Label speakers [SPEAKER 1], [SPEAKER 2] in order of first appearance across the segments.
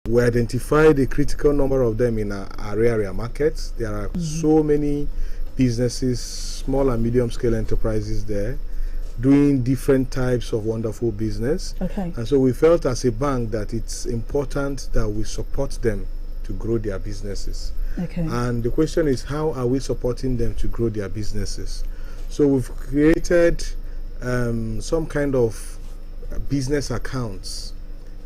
[SPEAKER 1] we identified a critical number of them in our area markets. There are so many businesses, small and medium scale enterprises there, doing different types of wonderful business.
[SPEAKER 2] Okay.
[SPEAKER 1] And so we felt as a bank that it's important that we support them to grow their businesses.
[SPEAKER 2] Okay.
[SPEAKER 1] And the question is, how are we supporting them to grow their businesses? So we've created some kind of business accounts,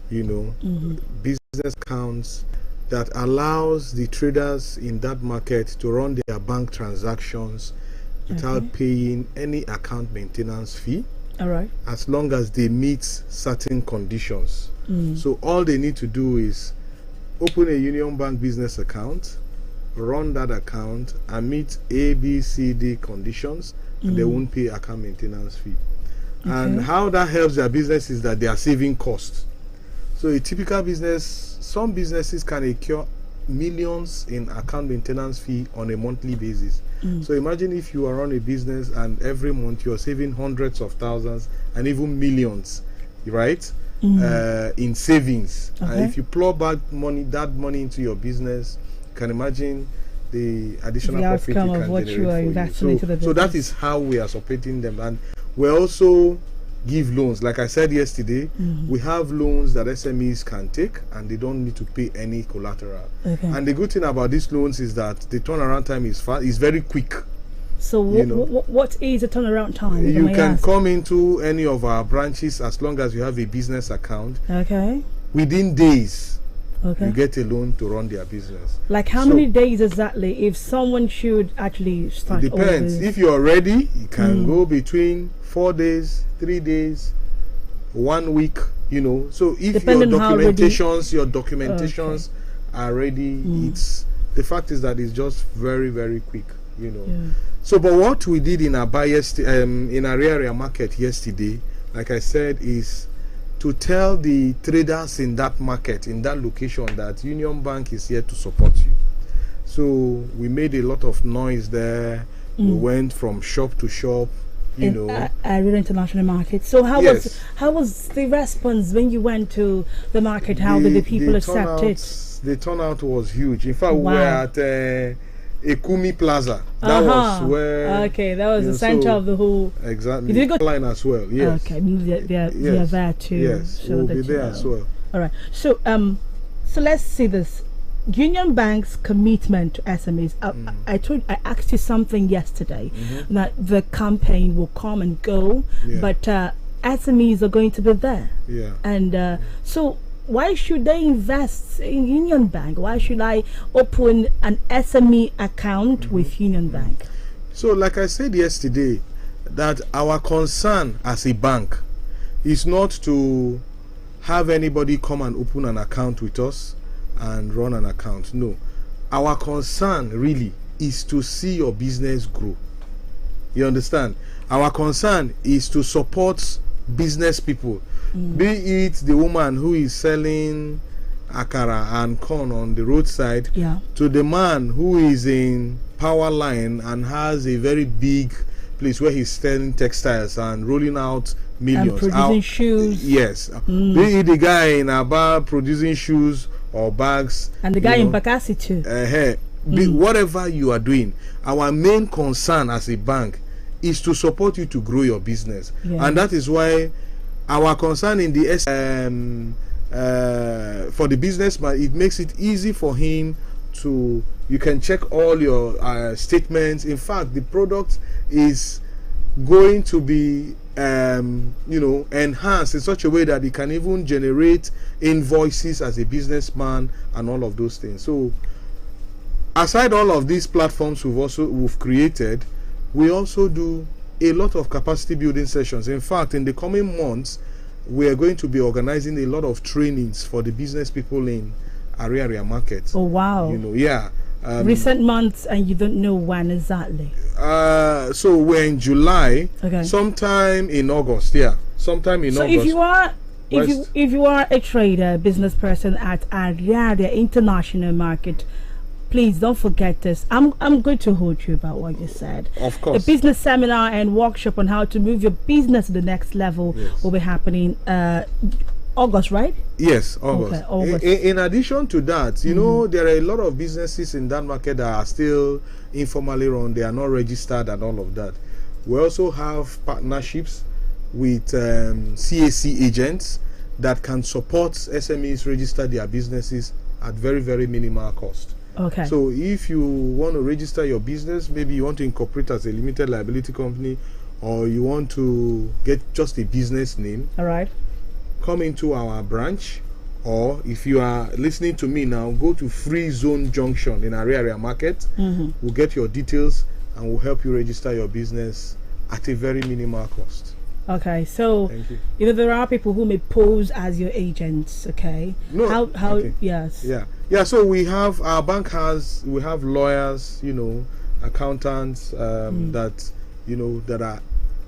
[SPEAKER 1] business accounts that allows the traders in that market to run their bank transactions without paying any account maintenance fee.
[SPEAKER 2] All right.
[SPEAKER 1] As long as they meet certain conditions. So all they need to do is open a Union Bank business account, run that account, and meet A, B, C, D conditions, and they won't pay account maintenance fee. And how that helps their business is that they are saving costs. So a typical business, some businesses can incur millions in account maintenance fee on a monthly basis. So imagine if you are on a business and every month you are saving hundreds of thousands and even millions, right? In savings. And if you plow back that money into your business, you can imagine the additional profit you can generate for you. So that is how we are supporting them. And we also give loans. Like I said yesterday, we have loans that SMEs can take and they don't need to pay any collateral. And the good thing about these loans is that the turnaround time is fast, is very quick.
[SPEAKER 2] So what is the turnaround time?
[SPEAKER 1] You can come into any of our branches as long as you have a business account. Within days, you get a loan to run their business.
[SPEAKER 2] Like how many days exactly if someone should actually start?
[SPEAKER 1] It depends. If you are ready, you can go between 4 days, 3 days, 1 week, So if your documentations are ready, it's the fact is that it's just very, very quick, So but what we did in our in our area market yesterday, like I said, is to tell the traders in that market, in that location, that Union Bank is here to support you. So we made a lot of noise there. We went from shop to shop,
[SPEAKER 2] Real International Market. So how was the response when you went to the market? How did the people accept it?
[SPEAKER 1] The turnout was huge. In fact, we were at Ekumi Plaza. That was where.
[SPEAKER 2] Okay, that was the center of the whole.
[SPEAKER 1] Exactly. Did you go line as well? Yes.
[SPEAKER 2] Okay, they're there too.
[SPEAKER 1] Yes, we'll be there as well.
[SPEAKER 2] All right. So so let's see this. Union Bank's commitment to SMEs. I asked you something yesterday that the campaign will come and go, but SMEs are going to be there. And so why should they invest in Union Bank? Why should I open an SME account with Union Bank?
[SPEAKER 1] So like I said yesterday, that our concern as a bank is not to have anybody come and open an account with us and run an account. No, our concern really is to see your business grow. You understand? Our concern is to support business people, be it the woman who is selling akara and corn on the roadside, to the man who is in power line and has a very big place where he's selling textiles and rolling out millions,
[SPEAKER 2] and producing shoes.
[SPEAKER 1] Yes, be it the guy in a bar producing shoes or bags,
[SPEAKER 2] and the guy in Bakassi too.
[SPEAKER 1] Whatever you are doing, our main concern as a bank is to support you to grow your business, and that is why our concern in the for the businessman, it makes it easy for him to, you can check all your statements. In fact, the product is going to be enhanced in such a way that it can even generate invoices as a businessman and all of those things. So aside all of these platforms we've created, we also do a lot of capacity building sessions. In fact, in the coming months, we are going to be organizing a lot of trainings for the business people in area markets.
[SPEAKER 2] Oh wow. Recent months, and you don't know when exactly. So we're in July. Sometime in August. Sometime in August. So if you are a trader, business person at area international market, please don't forget this. I'm going to hold you about what you said.
[SPEAKER 1] Of course.
[SPEAKER 2] A business seminar and workshop on how to move your business to the next level will be happening August, right?
[SPEAKER 1] Yes, August.
[SPEAKER 2] Okay, August.
[SPEAKER 1] In addition to that, you know, there are a lot of businesses in that market that are still informally run. They are not registered and all of that. We also have partnerships with CAC agents that can support SMEs register their businesses at very, very minimal cost.
[SPEAKER 2] Okay.
[SPEAKER 1] So if you want to register your business, maybe you want to incorporate as a limited liability company, or you want to get just a business name.
[SPEAKER 2] All right.
[SPEAKER 1] Come into our branch, or if you are listening to me now, go to Free Zone Junction in Area Market. We'll get your details and we'll help you register your business at a very minimal cost.
[SPEAKER 2] Okay, so you know there are people who may pose as your agents. Okay,
[SPEAKER 1] no,
[SPEAKER 2] how
[SPEAKER 1] okay.
[SPEAKER 2] Yes,
[SPEAKER 1] yeah. So we have our bank we have lawyers, you know, accountants that you know that are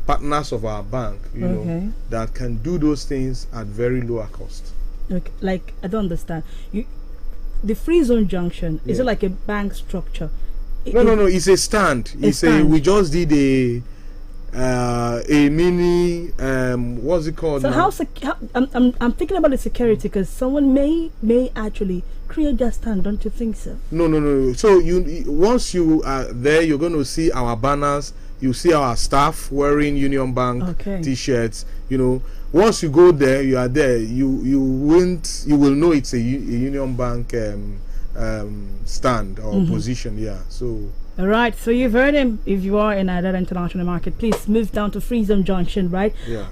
[SPEAKER 1] partners of our bank, you know, that can do those things at very lower cost.
[SPEAKER 2] Okay, like I don't understand. The Free Zone Junction, is it like a bank structure?
[SPEAKER 1] No. It's a stand. We just did a mini what's it called?
[SPEAKER 2] So
[SPEAKER 1] now?
[SPEAKER 2] I'm thinking about the security, because someone may actually create that stand. Don't you think so?
[SPEAKER 1] No. So once you are there, you're going to see our banners. You see our staff wearing Union Bank t-shirts. You know, once you go there, you are there. You will know it's a Union Bank stand or position. Yeah. So. All
[SPEAKER 2] right. So you've heard him. If you are in that international market, please move down to Free Zone Junction, right?
[SPEAKER 1] Yeah.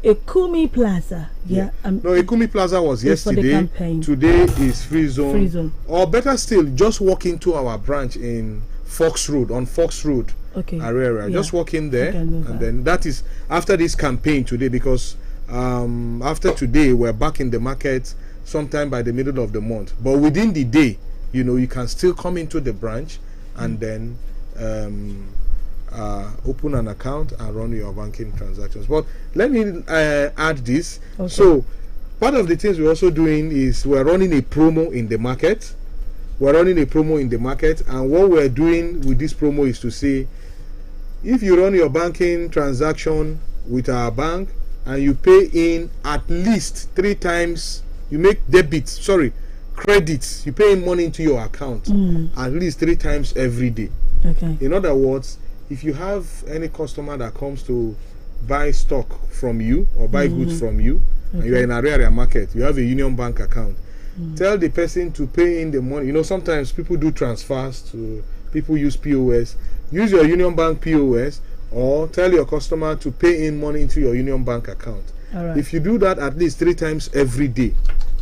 [SPEAKER 2] Ekumi Plaza. Yeah.
[SPEAKER 1] No, Ekumi Plaza was yesterday. Today is Free Zone.
[SPEAKER 2] Free Zone.
[SPEAKER 1] Or better still, just walk into our branch in Fox Road, on Fox Road.
[SPEAKER 2] Okay.
[SPEAKER 1] Area. Just walk in there, and then that is after this campaign today, because after today we're back in the market sometime by the middle of the month. But within the day, you know, you can still come into the branch and then open an account and run your banking transactions. But let me add this. So part of the things we're also doing is we're running a promo in the market. And what we're doing with this promo is to say, if you run your banking transaction with our bank and you pay in at least 3 times, you make credits, you pay in money into your account at least 3 times every day.
[SPEAKER 2] Okay.
[SPEAKER 1] In other words, if you have any customer that comes to buy stock from you or buy goods from you, and you're in area market, you have a Union Bank account, tell the person to pay in the money. You know, sometimes people do transfers to people use POS. Use your Union Bank POS, or tell your customer to pay in money into your Union Bank account.
[SPEAKER 2] All right.
[SPEAKER 1] If you do that at least 3 times every day,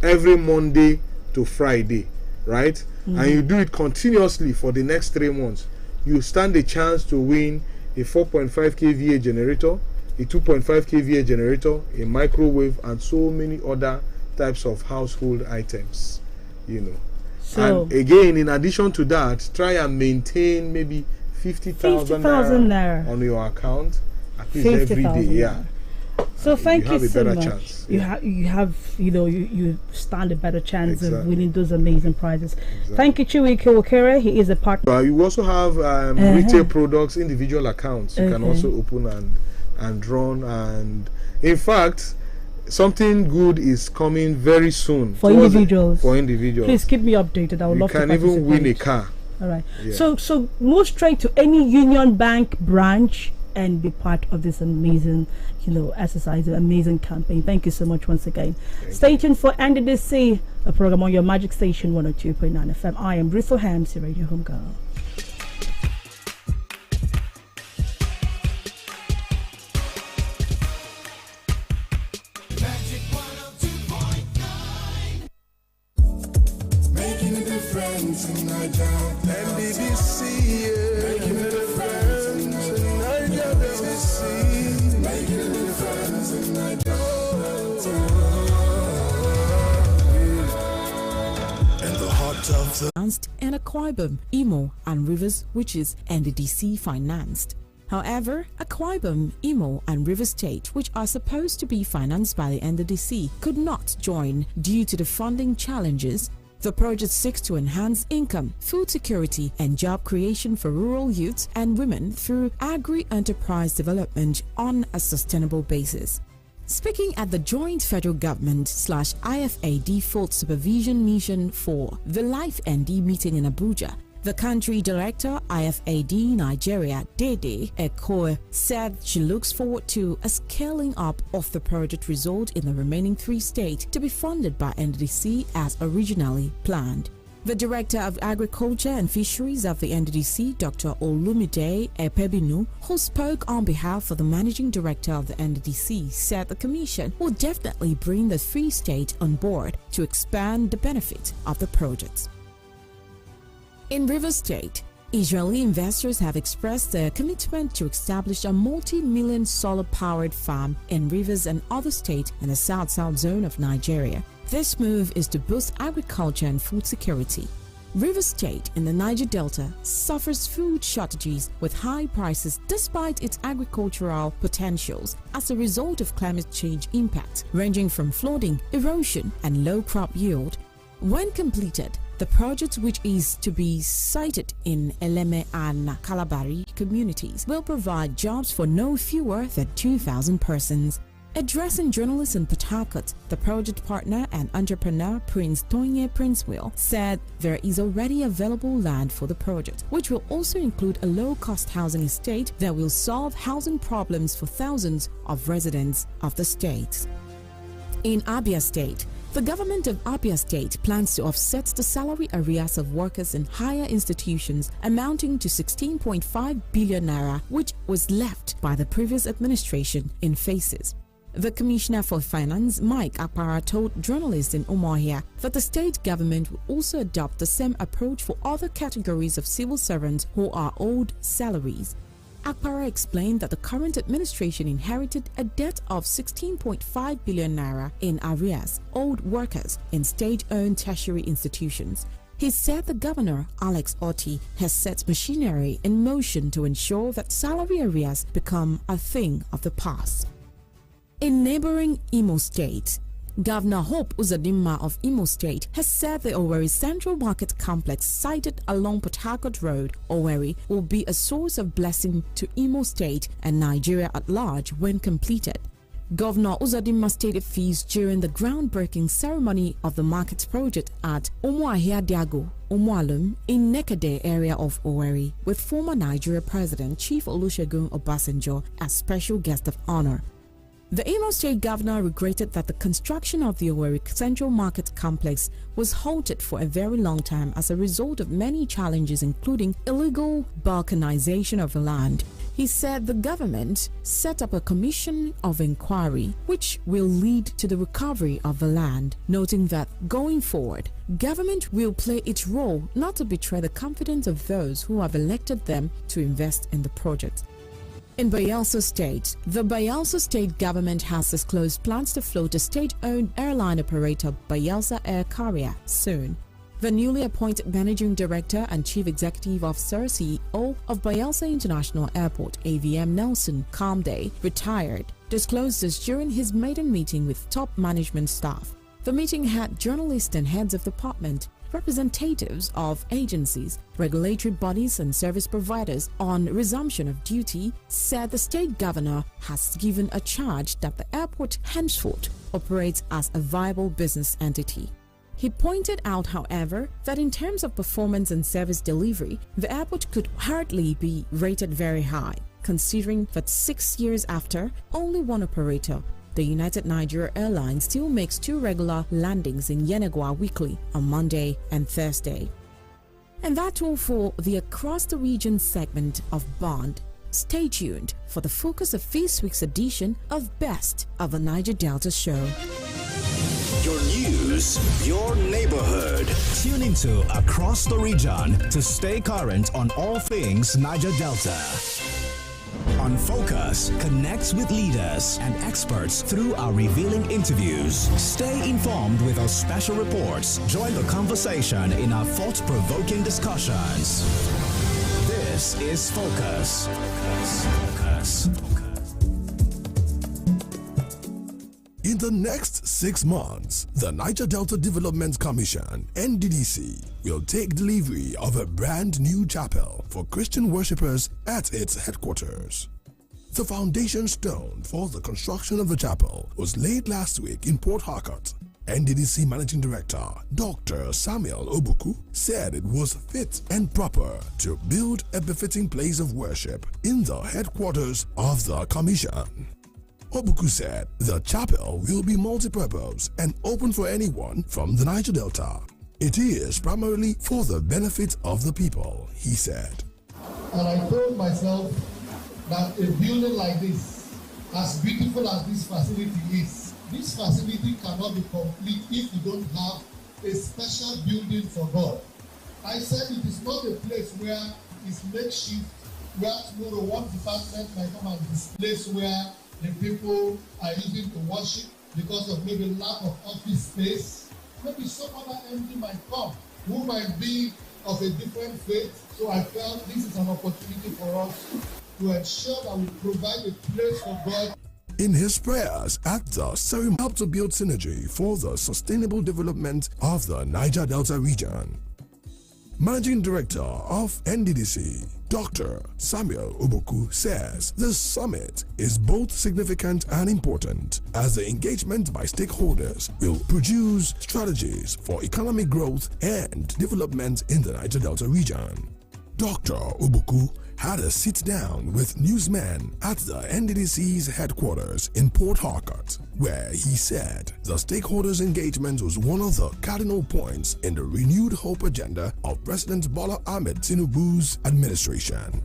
[SPEAKER 1] every Monday to Friday, right? And you do it continuously for the next 3 months, you stand a chance to win a 4.5 kVA generator, a 2.5 kVA generator, a microwave, and so many other types of household items, you know. So, and again, in addition to that, try and maintain maybe 50,000 naira on your account at least every day. Yeah.
[SPEAKER 2] So thank you so much.
[SPEAKER 1] Chance.
[SPEAKER 2] You have you stand a better chance of winning those amazing prizes. Thank you, Chiwike Wakere. He is a partner.
[SPEAKER 1] You also have retail products, individual accounts. You can also open and run. And in fact, something good is coming very soon
[SPEAKER 2] for individuals.
[SPEAKER 1] Please
[SPEAKER 2] keep me updated. I would love to participate.
[SPEAKER 1] You can even win a car.
[SPEAKER 2] All right. Yeah. So move straight to any Union Bank branch and be part of this amazing, exercise, amazing campaign. Thank you so much once again. Stay tuned for NDDC, a program on your Magic Station 102.9 FM. I am Ruth O'Hamsey, Radio Home Girl.
[SPEAKER 3] And Akwa Ibom, Imo, and Rivers, which is NDDC financed. However, Akwa Ibom, Imo, and Rivers State, which are supposed to be financed by the NDDC, could not join due to the funding challenges. The project seeks to enhance income, food security, and job creation for rural youths and women through agri-enterprise development on a sustainable basis. Speaking at the Joint Federal Government/IFAD Fourth Supervision Mission for the Life ND meeting in Abuja, the country director, IFAD Nigeria, Dede Ekoe, said she looks forward to a scaling up of the project result in the remaining 3 states to be funded by NDDC as originally planned. The Director of Agriculture and Fisheries of the NDDC, Dr. Olumide Epebinu, who spoke on behalf of the Managing Director of the NDDC, said the Commission will definitely bring the 3 states on board to expand the benefit of the project. In Rivers State, Israeli investors have expressed their commitment to establish a multi-million solar-powered farm in Rivers and other states in the south-south zone of Nigeria. This move is to boost agriculture and food security. Rivers State in the Niger Delta suffers food shortages with high prices despite its agricultural potentials as a result of climate change impacts ranging from flooding, erosion, and low crop yield. When completed, the project, which is to be sited in Eleme and Kalabari communities, will provide jobs for no fewer than 2,000 persons. Addressing journalists in Port Harcourt, the project partner and entrepreneur Prince Tonye Princewell said there is already available land for the project, which will also include a low-cost housing estate that will solve housing problems for thousands of residents of the state. In Abia State, the government of Abia State plans to offset the salary arrears of workers in higher institutions amounting to 16.5 billion naira, which was left by the previous administration in phases. The Commissioner for Finance, Mike Akpara, told journalists in Umuahia that the state government will also adopt the same approach for other categories of civil servants who are owed salaries. Akpara explained that the current administration inherited a debt of 16.5 billion naira in arrears owed workers in state-owned tertiary institutions. He said the governor, Alex Otti, has set machinery in motion to ensure that salary arrears become a thing of the past. In neighboring Imo State, Governor Hope Uzodinma of Imo State has said the Owerri Central Market Complex sited along Port Harcourt Road, Owerri, will be a source of blessing to Imo State and Nigeria at large when completed. Governor Uzodinma stated fees during the groundbreaking ceremony of the market project at Umuahia Diago, Umualum, in Nekede area of Owerri, with former Nigeria President Chief Olusegun Obasanjo as special guest of honor. The Imo State governor regretted that the construction of the Owerri Central Market Complex was halted for a very long time as a result of many challenges, including illegal balkanization of the land. He said the government set up a commission of inquiry which will lead to the recovery of the land, noting that going forward, government will play its role not to betray the confidence of those who have elected them to invest in the project. In Bayelsa State, the Bayelsa State government has disclosed plans to float a state-owned airline operator, Bayelsa Air Carrier, soon. The newly appointed Managing Director and Chief Executive Officer CEO of Bayelsa International Airport, AVM Nelson Kamde, retired, disclosed this during his maiden meeting with top management staff. The meeting had journalists and heads of department, representatives of agencies, regulatory bodies and service providers on resumption of duty, said the state governor has given a charge that the airport henceforth operates as a viable business entity. He pointed out, however, that in terms of performance and service delivery, the airport could hardly be rated very high, considering that 6 years after, only one operator, the United Nigeria Airlines, still makes 2 regular landings in Yenagoa weekly on Monday and Thursday. And that's all for the Across the Region segment of Bond. Stay tuned for the focus of this week's edition of Best of the Niger Delta Show.
[SPEAKER 4] Your news, your neighborhood.
[SPEAKER 5] Tune into Across the Region to stay current on all things Niger Delta. On Focus, connect with leaders and experts through our revealing interviews. Stay informed with our special reports. Join the conversation in our thought-provoking discussions. This is Focus. Focus.
[SPEAKER 6] In the next 6 months, the Niger Delta Development Commission, NDDC, will take delivery of a brand new chapel for Christian worshippers at its headquarters. The foundation stone for the construction of the chapel was laid last week in Port Harcourt. NDDC Managing Director Dr. Samuel Obuku said it was fit and proper to build a befitting place of worship in the headquarters of the Commission. Obuku said the chapel will be multi-purpose and open for anyone from the Niger Delta. It is primarily for the benefit of the people, he said.
[SPEAKER 7] And I told myself that a building like this, as beautiful as this facility is, this facility cannot be complete if you don't have a special building for God. I said it is not a place where it's makeshift, where tomorrow one department might come and displace where the people are using to worship because of maybe lack of office space. Maybe some other MD might come who might be of a different faith. So I felt this is an opportunity for us to ensure that we provide a place for God.
[SPEAKER 6] In his prayers at the ceremony, helped to build synergy for the sustainable development of the Niger Delta region. Managing Director of NDDC, Dr. Samuel Obuku, says the summit is both significant and important as the engagement by stakeholders will produce strategies for economic growth and development in the Niger Delta region. Dr. Obuku had a sit-down with newsmen at the NDDC's headquarters in Port Harcourt, where he said the stakeholders' engagement was one of the cardinal points in the renewed hope agenda of President Bola Ahmed Tinubu's administration.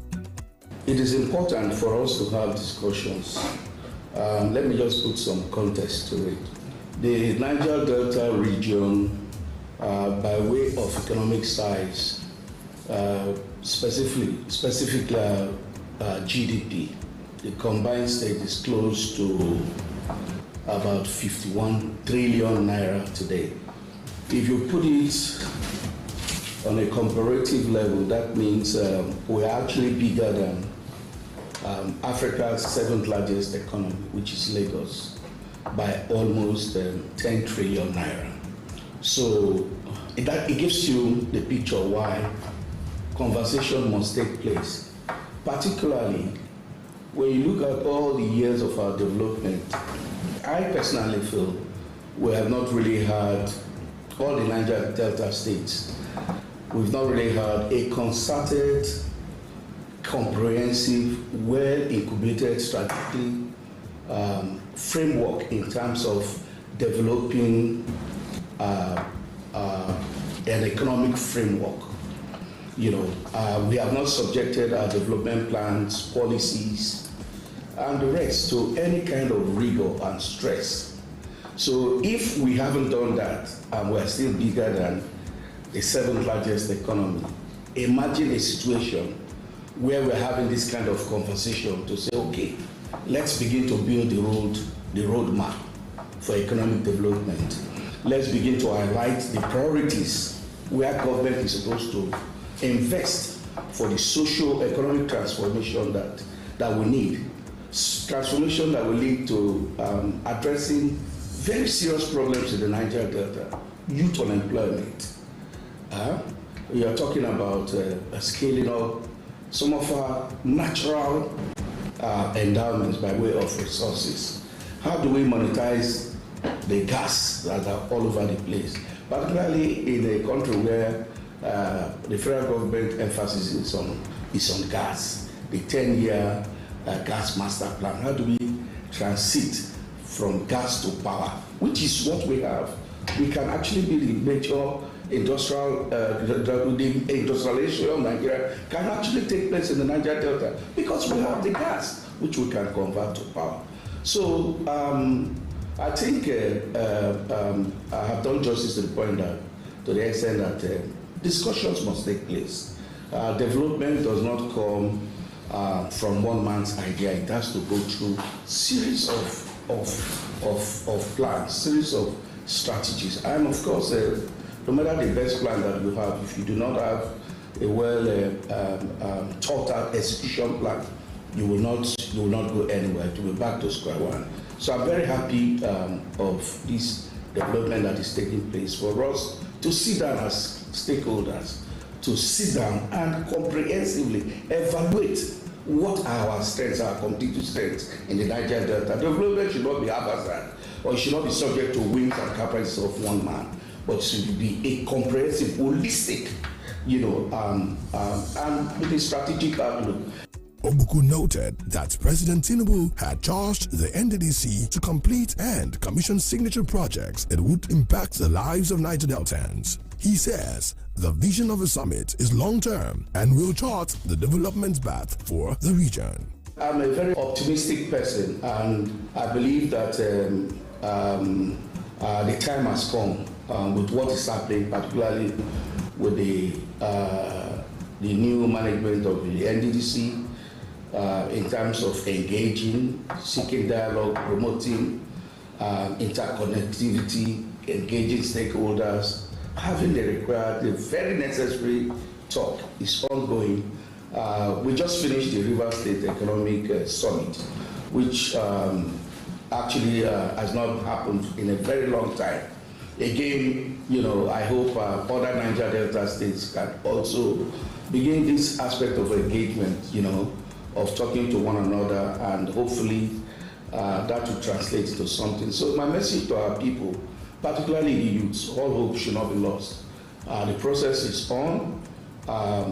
[SPEAKER 8] It is important for us to have discussions. Let me just put some context to it. The Niger Delta region, by way of economic size, specifically GDP, the combined state is close to about 51 trillion naira today. If you put it on a comparative level, that means we're actually bigger than Africa's 7th largest economy, which is Lagos, by almost 10 trillion naira. So it gives you the picture why conversation must take place, particularly when you look at all the years of our development. I personally feel we have not really had, all the Niger Delta states, we've not really had a concerted, comprehensive, well-incubated strategic framework in terms of developing an economic framework. We have not subjected our development plans, policies, and the rest to any kind of rigor and stress. So if we haven't done that and we're still bigger than the 7th largest economy, imagine a situation where we're having this kind of conversation to say, okay, let's begin to build the roadmap for economic development. Let's begin to highlight the priorities where government is supposed to invest for the socio-economic transformation that we need. Transformation that will lead to addressing very serious problems in the Niger Delta, youth unemployment. We are talking about scaling up some of our natural endowments by way of resources. How do we monetize the gas that are all over the place, particularly in a country where the federal government emphasis is on gas, the 10-year gas master plan. How do we transit from gas to power, which is what we have? We can actually be the major the industrialization of Nigeria can actually take place in the Niger Delta because we have the gas, which we can convert to power. So I think I have done justice to the point that, to the extent that discussions must take place. Development does not come from one man's idea. It has to go through series of plans, series of strategies. And of course, no matter the best plan that you have, if you do not have a well thought out execution plan, you will not go anywhere. To be back to square one. So I'm very happy of this development that is taking place for us to sit down as stakeholders, to sit down and comprehensively evaluate what are our strengths, our competitive strengths in the Niger Delta. Development should not be haphazard, or it should not be subject to whims and caprices of one man, but it should be a comprehensive, holistic, and with a strategic outlook.
[SPEAKER 6] Obuku noted that President Tinubu had charged the NDDC to complete and commission signature projects that would impact the lives of Niger Deltans. He says the vision of the summit is long-term and will chart the development path for the region.
[SPEAKER 8] I'm a very optimistic person, and I believe that the time has come with what is happening, particularly with the new management of the NDDC, in terms of engaging, seeking dialogue, promoting interconnectivity, engaging stakeholders, having the very necessary talk is ongoing. We just finished the River State Economic Summit, which actually has not happened in a very long time. Again, I hope other Niger Delta states can also begin this aspect of engagement, of talking to one another, and hopefully that will translate to something. So my message to our people, particularly the youths, all hope should not be lost. The process is on.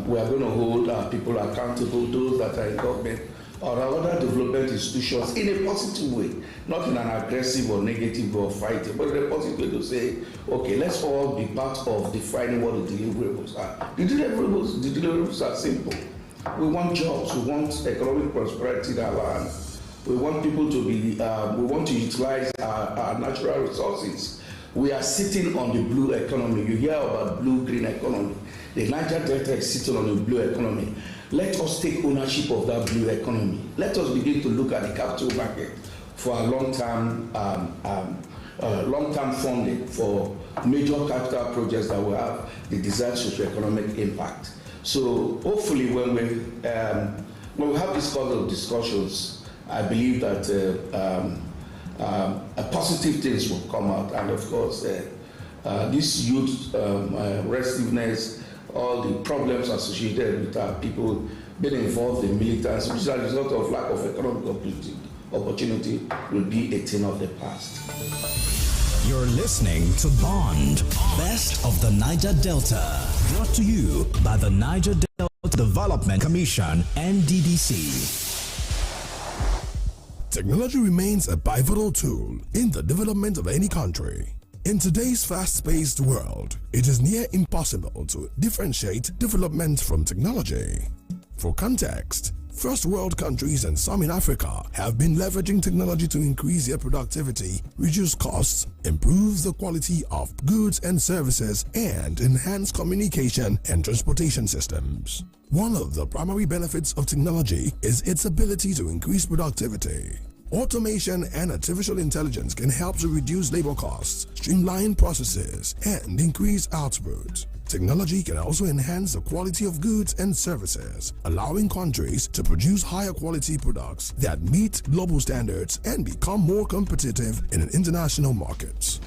[SPEAKER 8] We are going to hold our people accountable, those that are in government or other development institutions, in a positive way, not in an aggressive or negative or fighting, but in a positive way to say, okay, let's all be part of defining what the deliverables are. The deliverables are simple. We want jobs, we want economic prosperity in our land. We want people to be, we want to utilize our natural resources. We are sitting on the blue economy. You hear about blue-green economy. The Niger Delta is sitting on the blue economy. Let us take ownership of that blue economy. Let us begin to look at the capital market for a long-term funding for major capital projects that will have the desired socio-economic impact. So hopefully when we have this kind of discussions, I believe that positive things will come out. And of course, this youth restiveness, all the problems associated with our people being involved in militants, which is a result of lack of economic opportunity, will be a thing of the past.
[SPEAKER 5] You're listening to Bond, Best of the Niger Delta, brought to you by the Niger Delta Development Commission, NDDC.
[SPEAKER 6] Technology remains a pivotal tool in the development of any country. In today's fast-paced world, it is near impossible to differentiate development from technology. For context, first world countries and some in Africa have been leveraging technology to increase their productivity, reduce costs, improve the quality of goods and services, and enhance communication and transportation systems. One of the primary benefits of technology is its ability to increase productivity. Automation and artificial intelligence can help to reduce labor costs, streamline processes, and increase output. Technology can also enhance the quality of goods and services, allowing countries to produce higher quality products that meet global standards and become more competitive in international markets.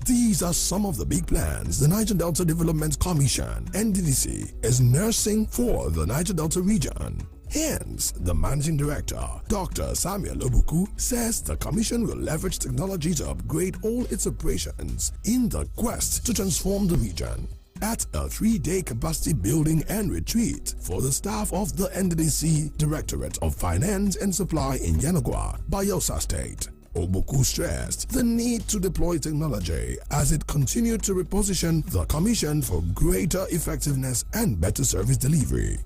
[SPEAKER 6] These are some of the big plans the Niger Delta Development Commission, NDDC, is nursing for the Niger Delta region. Hence, the Managing Director, Dr. Samuel Obuku, says the Commission will leverage technology to upgrade all its operations in the quest to transform the region. At a 3-day capacity building and retreat for the staff of the NDDC Directorate of Finance and Supply in Yanagwa, Bayelsa State, Obuku stressed the need to deploy technology as it continued to reposition the Commission for greater effectiveness and better service delivery.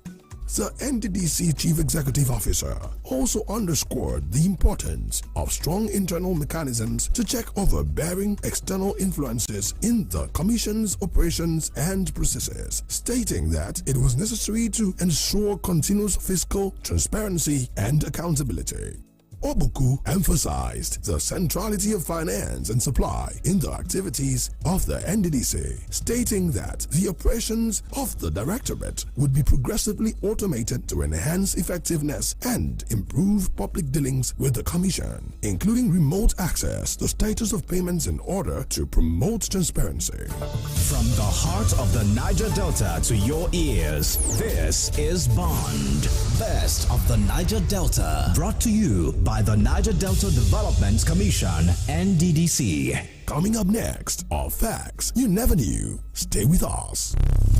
[SPEAKER 6] The NDDC Chief Executive Officer also underscored the importance of strong internal mechanisms to check overbearing external influences in the Commission's operations and processes, stating that it was necessary to ensure continuous fiscal transparency and accountability. Obuku emphasized the centrality of finance and supply in the activities of the NDDC, stating that the operations of the Directorate would be progressively automated to enhance effectiveness and improve public dealings with the Commission, including remote access to status of payments in order to promote transparency.
[SPEAKER 5] From the heart of the Niger Delta to your ears, this is Bond. best of the Niger Delta. Brought to you by the Niger Delta Development Commission, NDDC.
[SPEAKER 6] Coming up next are facts you never knew. Stay with us.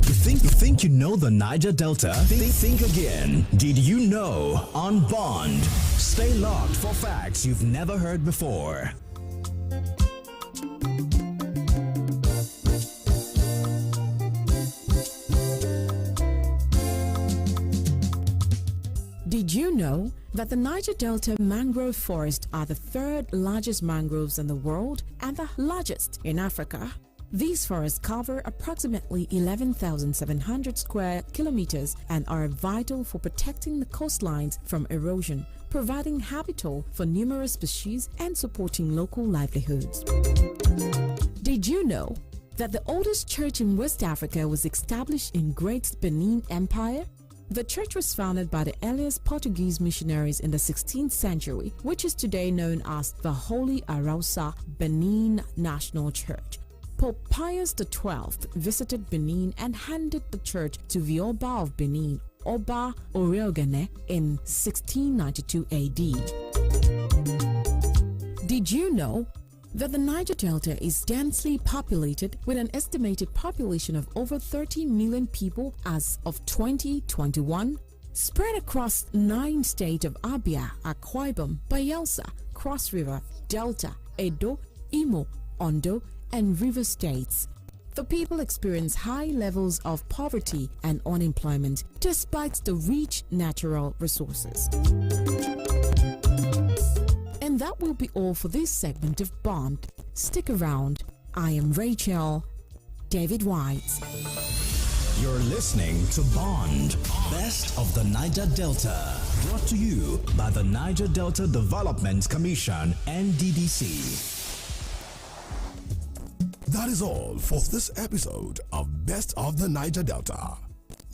[SPEAKER 5] You think you know the Niger Delta? Think again. Did you know? On Bond. Stay locked for facts you've never heard before.
[SPEAKER 3] Did you know that the Niger Delta mangrove forests are the third largest mangroves in the world and the largest in Africa? These forests cover approximately 11,700 square kilometers and are vital for protecting the coastlines from erosion, providing habitat for numerous species and supporting local livelihoods. Did you know that the oldest church in West Africa was established in Great Benin Empire? The church was founded by the earliest Portuguese missionaries in the 16th century, which is today known as the Holy Arausa Benin National Church. Pope Pius XII visited Benin and handed the church to the Oba of Benin, Oba Oreogene, in 1692 AD. Did you know that the Niger Delta is densely populated with an estimated population of over 30 million people as of 2021, spread across 9 states of Abia, Akwa Ibom, Bayelsa, Cross River, Delta, Edo, Imo, Ondo, and River states. The people experience high levels of poverty and unemployment despite the rich natural resources. And that will be all for this segment of Bond. Stick around. I am Rachel David White.
[SPEAKER 5] You're listening to Bond, Best of the Niger Delta. Brought to you by the Niger Delta Development Commission, NDDC.
[SPEAKER 6] That is all for this episode of Best of the Niger Delta.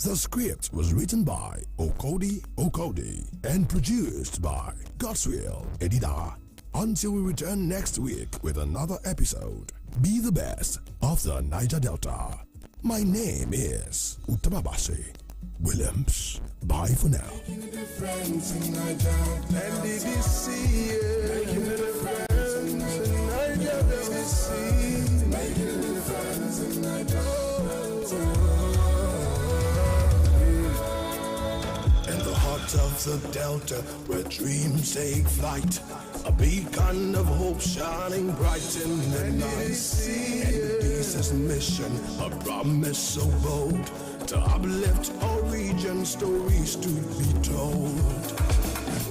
[SPEAKER 6] The script was written by Okodi and produced by Godswill Edida. Until we return next week with another episode, be the best of the Niger Delta. My name is Utababase Williams. Bye for now. Making a difference in Niger, NDDC, making a difference in Niger, making a difference in Niger. In the heart of the Delta, where dreams take flight, a beacon of hope shining bright in the night. NDDC's mission, a promise so bold, to uplift our region, stories to be told.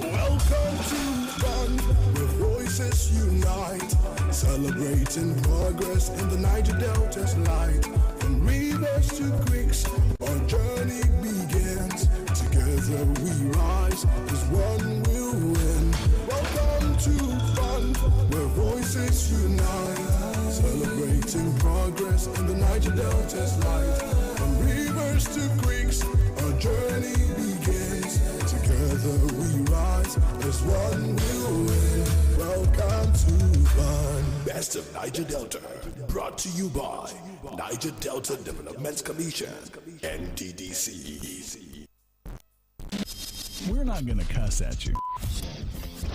[SPEAKER 6] Welcome to Bond, where voices unite, celebrating progress in the Niger Delta's light. From rivers to creeks, our journey begins. Together we rise, as one will win. Welcome to Bond, where voices unite, celebrating progress in the Niger Delta's light. From rivers to creeks, our journey begins. Together we rise, as one will win. Welcome to Bond, Best of Niger Delta, brought to you by Niger Delta Development Commission, NDDC.
[SPEAKER 9] We're not gonna cuss at you.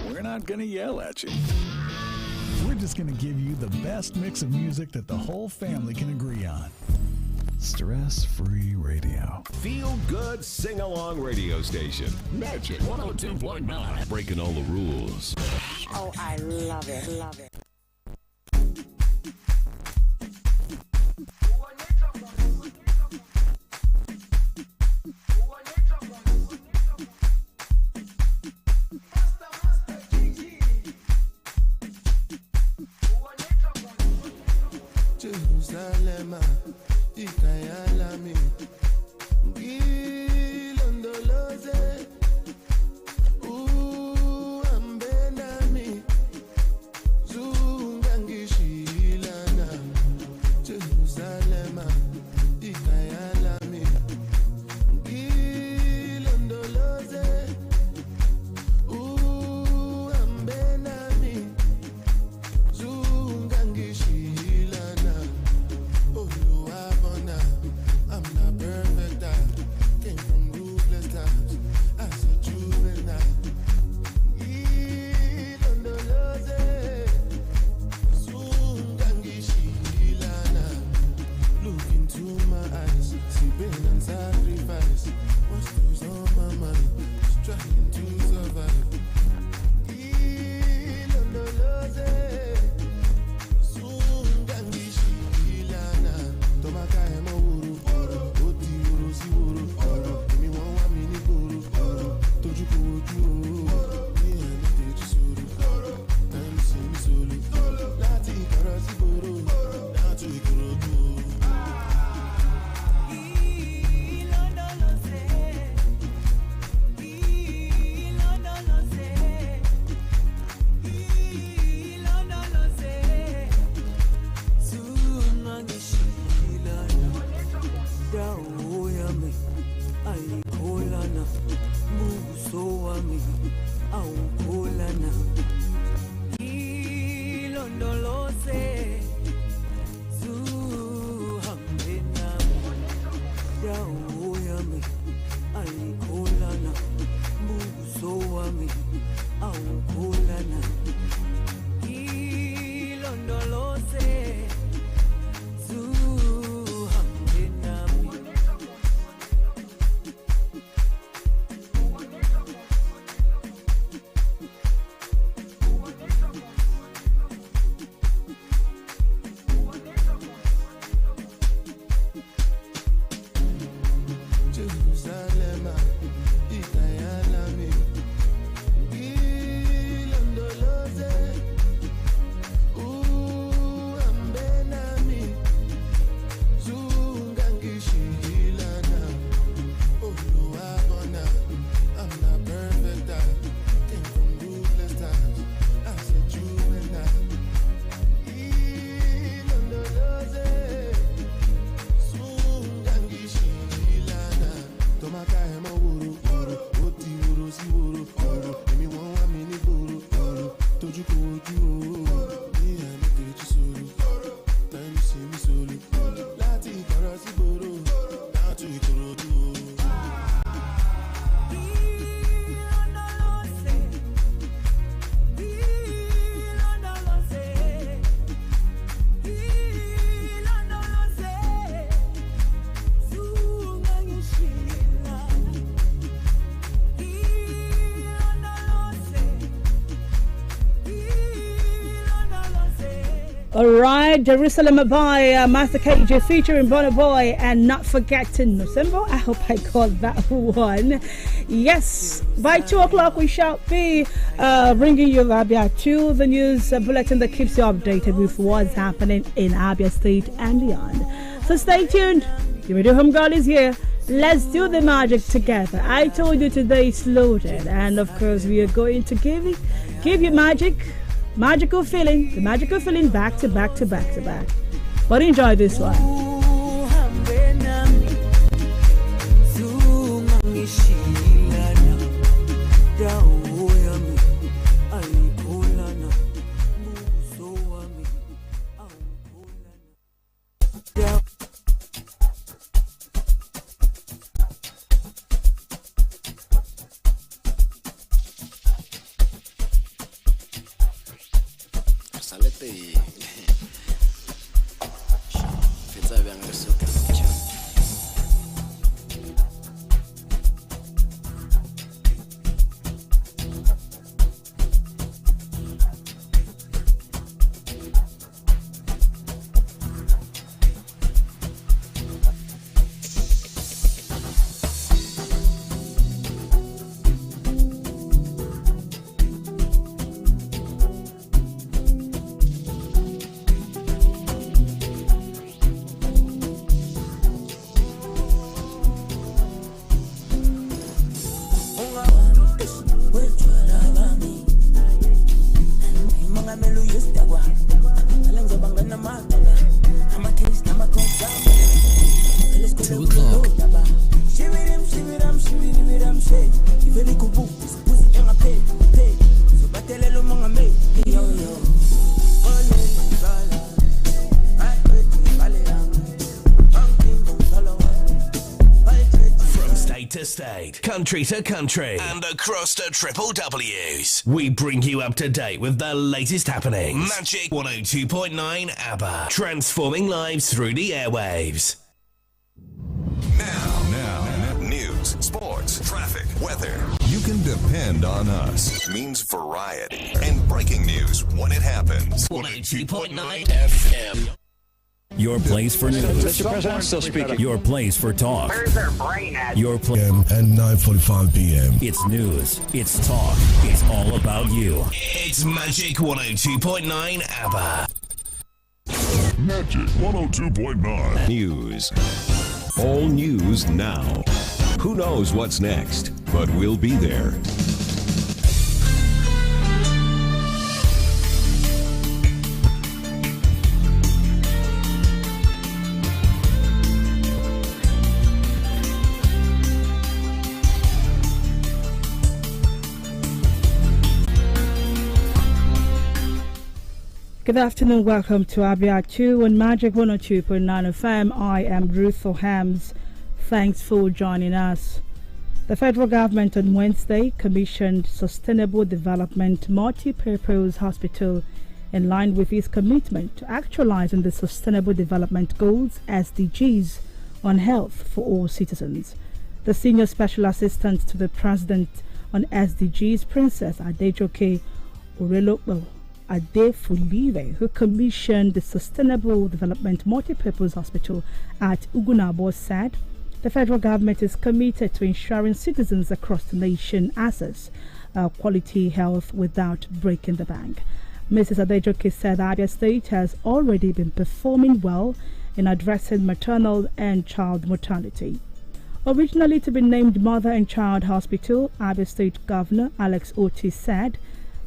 [SPEAKER 9] We're not gonna yell at you. We're just gonna give you the best mix of music that the whole family can agree on. Stress-free radio.
[SPEAKER 10] Feel good sing-along radio station. Magic 102.9. Breaking all the rules.
[SPEAKER 11] Oh, I love it. Love it.
[SPEAKER 12] Jerusalem, Ikayalami, Gilondoloze, Ambenami, Zulu. wami ayikholana buso wami awukholana ilondoloze zuhambe nami dawo yami ayikholana buso wami awukholana ilondoloze zuhambe nami. Jerusalem, ikayalami, ilondoloze, uhambe nami, zungangishilana, oluwabona, I'm not perfect, I came from ruthless times, as a juvenile, ilondoloze, zungangishilana, tomaka emo wuru, wuru, oti wuru si wuru, wuru, emi won wa mi ni wuru, wuru, toju ko oju o, ni emi keji soro, time you see me solo, láti ìkọ̀rọ̀ sí gbòòrò, down to Ìkòròdú o.
[SPEAKER 2] Alright, Jerusalem by Master KJ featuring Bonner Boy and Not Forgetting Nosembo. I hope I got that one. Yes, by 2 o'clock we shall be bringing you Abia to the news bulletin that keeps you updated with what's happening in Abia State and beyond. So stay tuned. Your radio home girl is here. Let's do the magic together. I told you today is loaded, and of course we are going to give you magical feeling, the magical feeling back to back to back to back. But enjoy this one.
[SPEAKER 10] To state, country to country, and across the triple W's. We bring you up to date with the latest happenings. Magic 102.9 ABBA, transforming lives through the airwaves.
[SPEAKER 13] Now, news, sports, traffic, weather. You can depend on us. Means variety and breaking news when it happens.
[SPEAKER 10] 102.9 FM.
[SPEAKER 14] Your place for news.
[SPEAKER 15] Mr. President, I'm still speaking.
[SPEAKER 14] Your place for talk.
[SPEAKER 15] Where's their brain at?
[SPEAKER 14] Your place
[SPEAKER 6] at 9:45 p.m.
[SPEAKER 14] It's news. It's talk. It's all about you.
[SPEAKER 10] It's Magic 102.9 ABBA.
[SPEAKER 13] Magic 102.9
[SPEAKER 10] News. All news now. Who knows what's next, but we'll be there.
[SPEAKER 2] Good afternoon, welcome to Abia 2 on Magic 102.9 FM. I am Ruth O'Hams. Thanks for joining us. The federal government on Wednesday commissioned Sustainable Development Multi-Purpose Hospital in line with its commitment to actualizing the Sustainable Development Goals (SDGs) on health for all citizens. The Senior Special Assistant to the President on SDGs, Princess Adejoke Orelokbo Adefulive, who commissioned the Sustainable Development Multipurpose Hospital at Ugunabo, said the federal government is committed to ensuring citizens across the nation access quality health without breaking the bank. Mrs. Adejoke said Abia State has already been performing well in addressing maternal and child mortality. Originally to be named Mother and Child Hospital, Abia State Governor Alex Oti said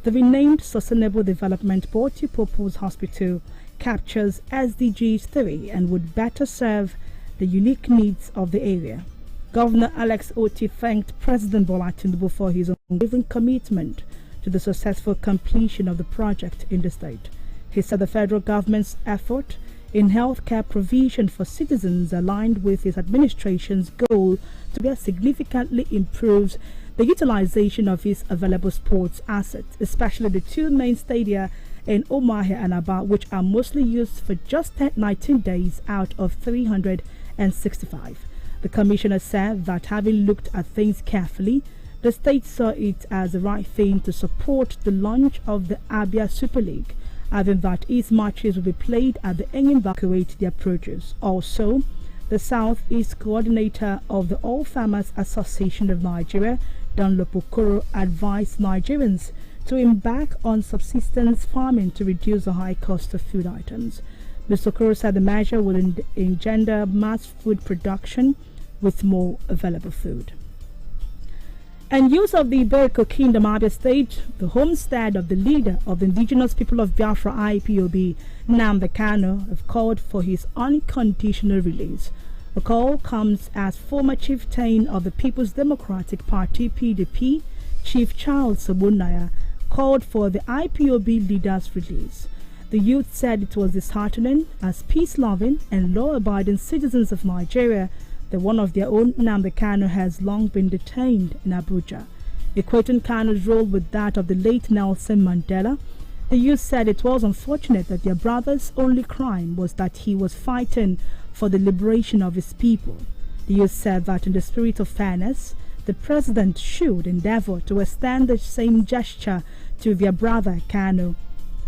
[SPEAKER 2] the renamed Sustainable Development Multi-Purpose Hospital captures SDGs 3 and would better serve the unique needs of the area. Governor Alex Oti thanked President Bola Tinubu for his unwavering commitment to the successful completion of the project in the state. He said the federal government's effort in healthcare provision for citizens aligned with his administration's goal to be significantly improves the utilization of his available sports assets, especially the two main stadia in Omahia and Aba, which are mostly used for just 19 days out of 365. The commissioner said that having looked at things carefully, the state saw it as the right thing to support the launch of the Abia Super League, adding that its matches will be played at the Enyimba Kuwait their produce. Also, the Southeast coordinator of the All Farmers Association of Nigeria, Dunlop Okoro, advised Nigerians to embark on subsistence farming to reduce the high cost of food items. Mr. Okoro said the measure will engender mass food production with more available food. And use of the Iberiko Kingdom Abia State, the homestead of the leader of the indigenous people of Biafra IPOB, Nnamdi Kanu, have called for his unconditional release. The call comes as former chieftain of the People's Democratic Party PDP, Chief Charles Sabunaya, called for the IPOB leader's release. The youth said it was disheartening as peace-loving and law-abiding citizens of Nigeria that one of their own, Nnamdi Kanu, has long been detained in Abuja. Equating Kanu's role with that of the late Nelson Mandela, the youth said it was unfortunate that their brother's only crime was that he was fighting for the liberation of his people. The youth said that in the spirit of fairness, the president should endeavor to extend the same gesture to their brother Kanu.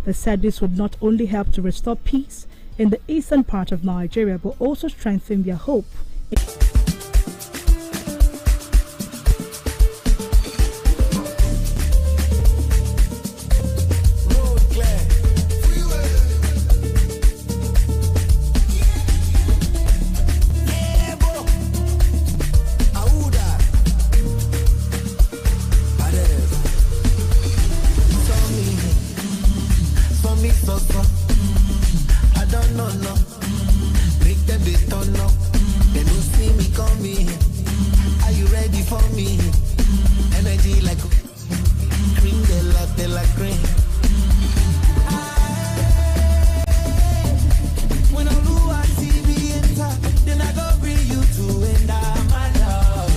[SPEAKER 2] They said this would not only help to restore peace in the eastern part of Nigeria, but also strengthen their hope.
[SPEAKER 12] I don't know, no. Make them they turn up. They don't see me coming. Are you ready for me? Energy like cream, they like cream. When I look at TV enter, then I go bring you to end my love.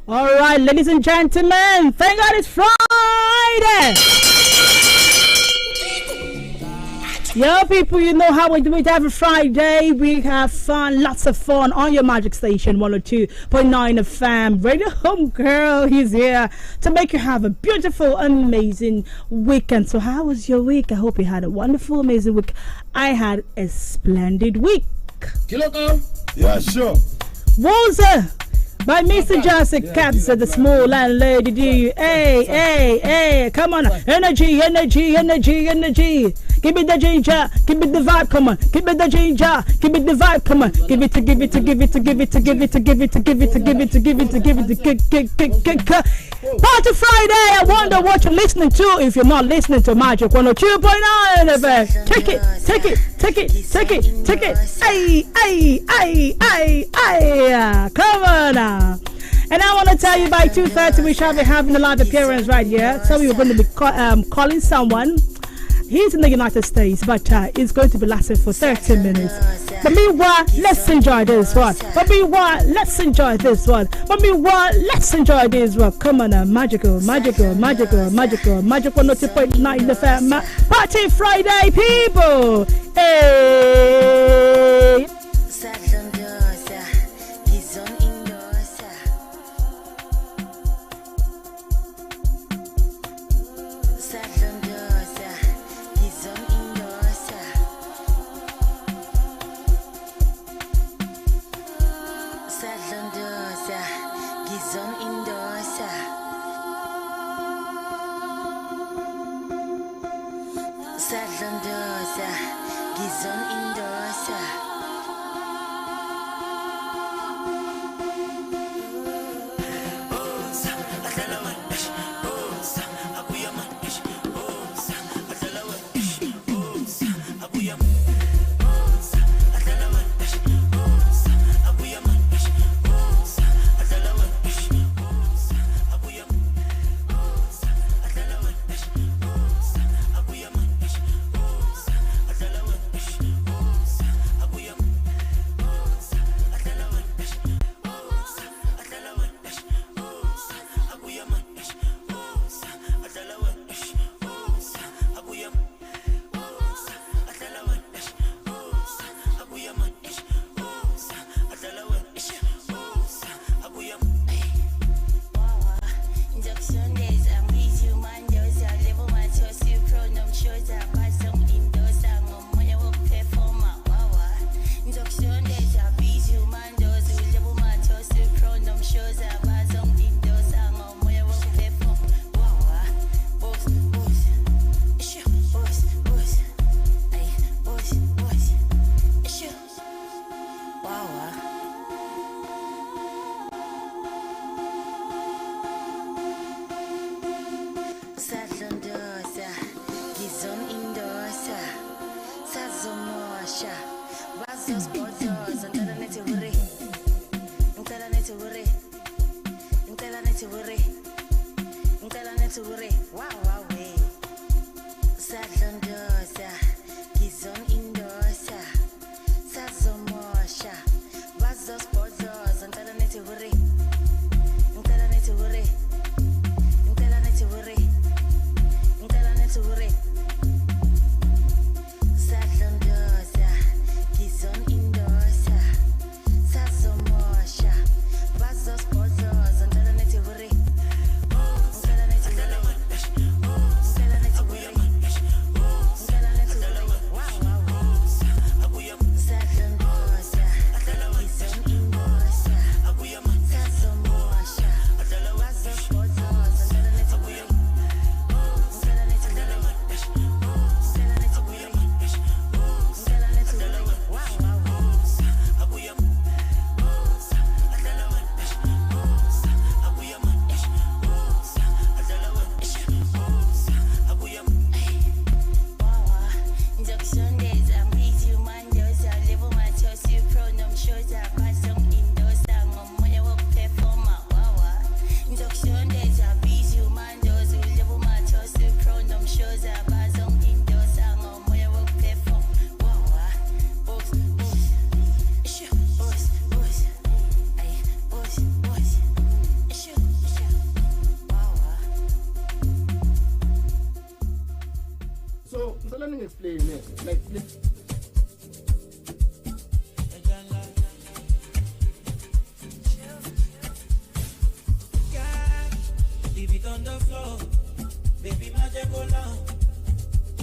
[SPEAKER 2] All right, ladies and gentlemen, thank God it's Friday. Yo, people, you know how we do it every Friday. We have fun, lots of fun on your Magic Station 102.9 FM. Radio Home Girl, he's here to make you have a beautiful, amazing weekend. So how was your week? I hope you had a wonderful, amazing week. I had a splendid week.
[SPEAKER 16] Kiloko? Yeah, sure.
[SPEAKER 2] Woza by Mr. Joseph Caps the small landlady. Do you? Hey, come on. Energy. Give me the ginger, give me the vibe, come on. Give me the ginger, give me the vibe, come on. Give it. Party Friday. I wonder what you're listening to if you're not listening to Magic 102.9 FM. Take it. Ay. Come on now. And I want to tell you by 2:30 we shall be having a live appearance right here. So we're going to be calling someone. He's in the United States, but it's going to be lasting for 30 minutes. But meanwhile, let's enjoy this one. But meanwhile, let's enjoy this one. Come on now, magical. Magic 102.9 FM. Party Friday, people. Hey.
[SPEAKER 16] Let me explain it. Like,
[SPEAKER 17] leave it on the floor. Baby, magic go long.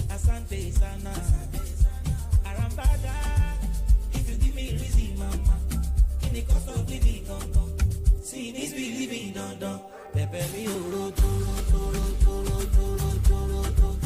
[SPEAKER 17] Asante sana. Arambada. If you give me reason, mama. In the cost of living, don't. See this believing, don't. Pepe mi oro, toro, toro, toro, toro, toro, toro.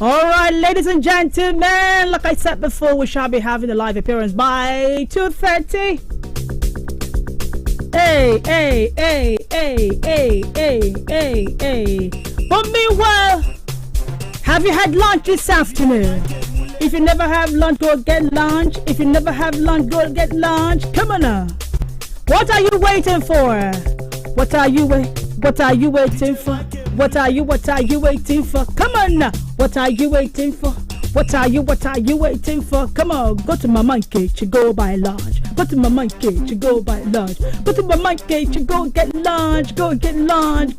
[SPEAKER 2] All right, ladies and gentlemen, like I said before, we shall be having a live appearance by 2:30. Hey. But meanwhile, have you had lunch this afternoon? If you never have lunch, go get lunch. If you never have lunch, go get lunch. Come on now. What are you waiting for? What are you waiting for? What are you waiting for? Come on now. What are you waiting for? What are you waiting for? Come on, go to my monkey to go buy lunch. Go to my monkey to go buy lunch. Go to my monkey to go get lunch. Go get lunch.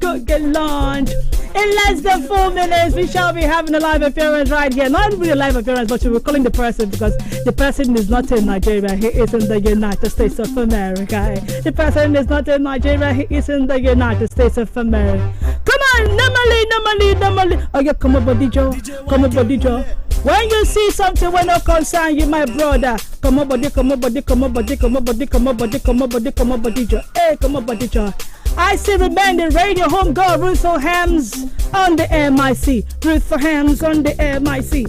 [SPEAKER 2] In less than 4 minutes, we shall be having a live appearance right here. Not really a live appearance, but we're calling the person because the person is not in Nigeria. He is in the United States of America. The person is not in Nigeria. He is in the United States of America. Come on, normally. Oh, yeah, come on, Body Joe. When you see something when not concern you, my brother, come on, body, Joe. Hey, come on, Body Joe. I see remaining radio home girl Ruth for Hams on the MIC. Ruth for Hams on the MIC.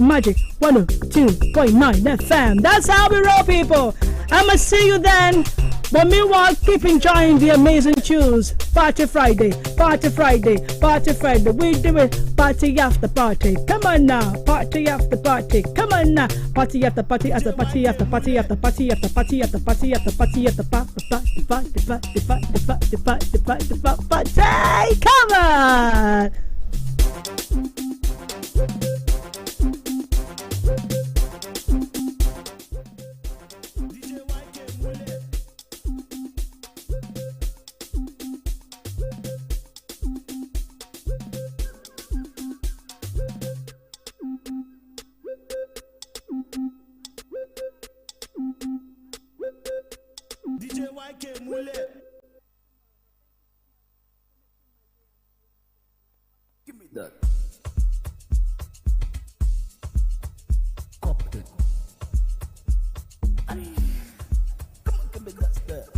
[SPEAKER 2] Magic 102.9 FM. That's how we roll, people. I'ma see you then. But meanwhile, keep enjoying the amazing tunes. Party Friday. We do it party after party. Come on now, party after party. Come on now, party after party after party after party after party after party after party after party after party. Come on.
[SPEAKER 16] Give me that. Come on, give me that step.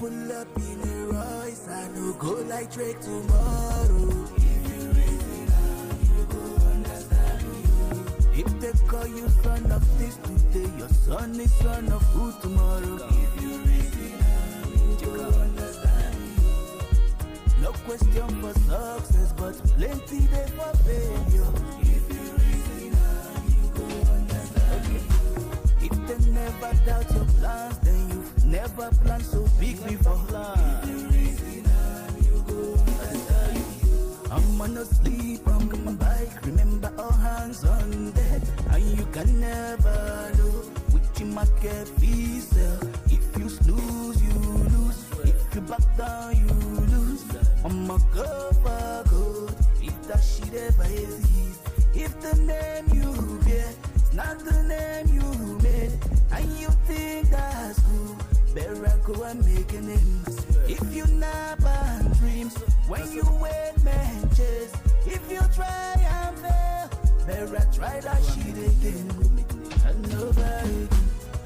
[SPEAKER 17] pull up in a Royce, I no go like Drake tomorrow. If you reason now, you go understand me. If they call you son of this today, your son is son of who tomorrow? If you reason now, you go understand me. No question for success, but plenty there for failure. If you reason now, you go understand me. If they never doubt your plans, then you've never planned so big before. If you reason now, you go understand me. I'm on no sleep, I'm on my bike. Remember all hands on deck, and you can never know which market fee sell. If you snooze, you lose. If you back down, you lose. I'ma go for good if that shit ever exists. If the name you bear is not the name you made, and you think that's cool, better go and make a name. If you nap and dreams when you wake man chase, if you try and fail, better try that shit again. And over again,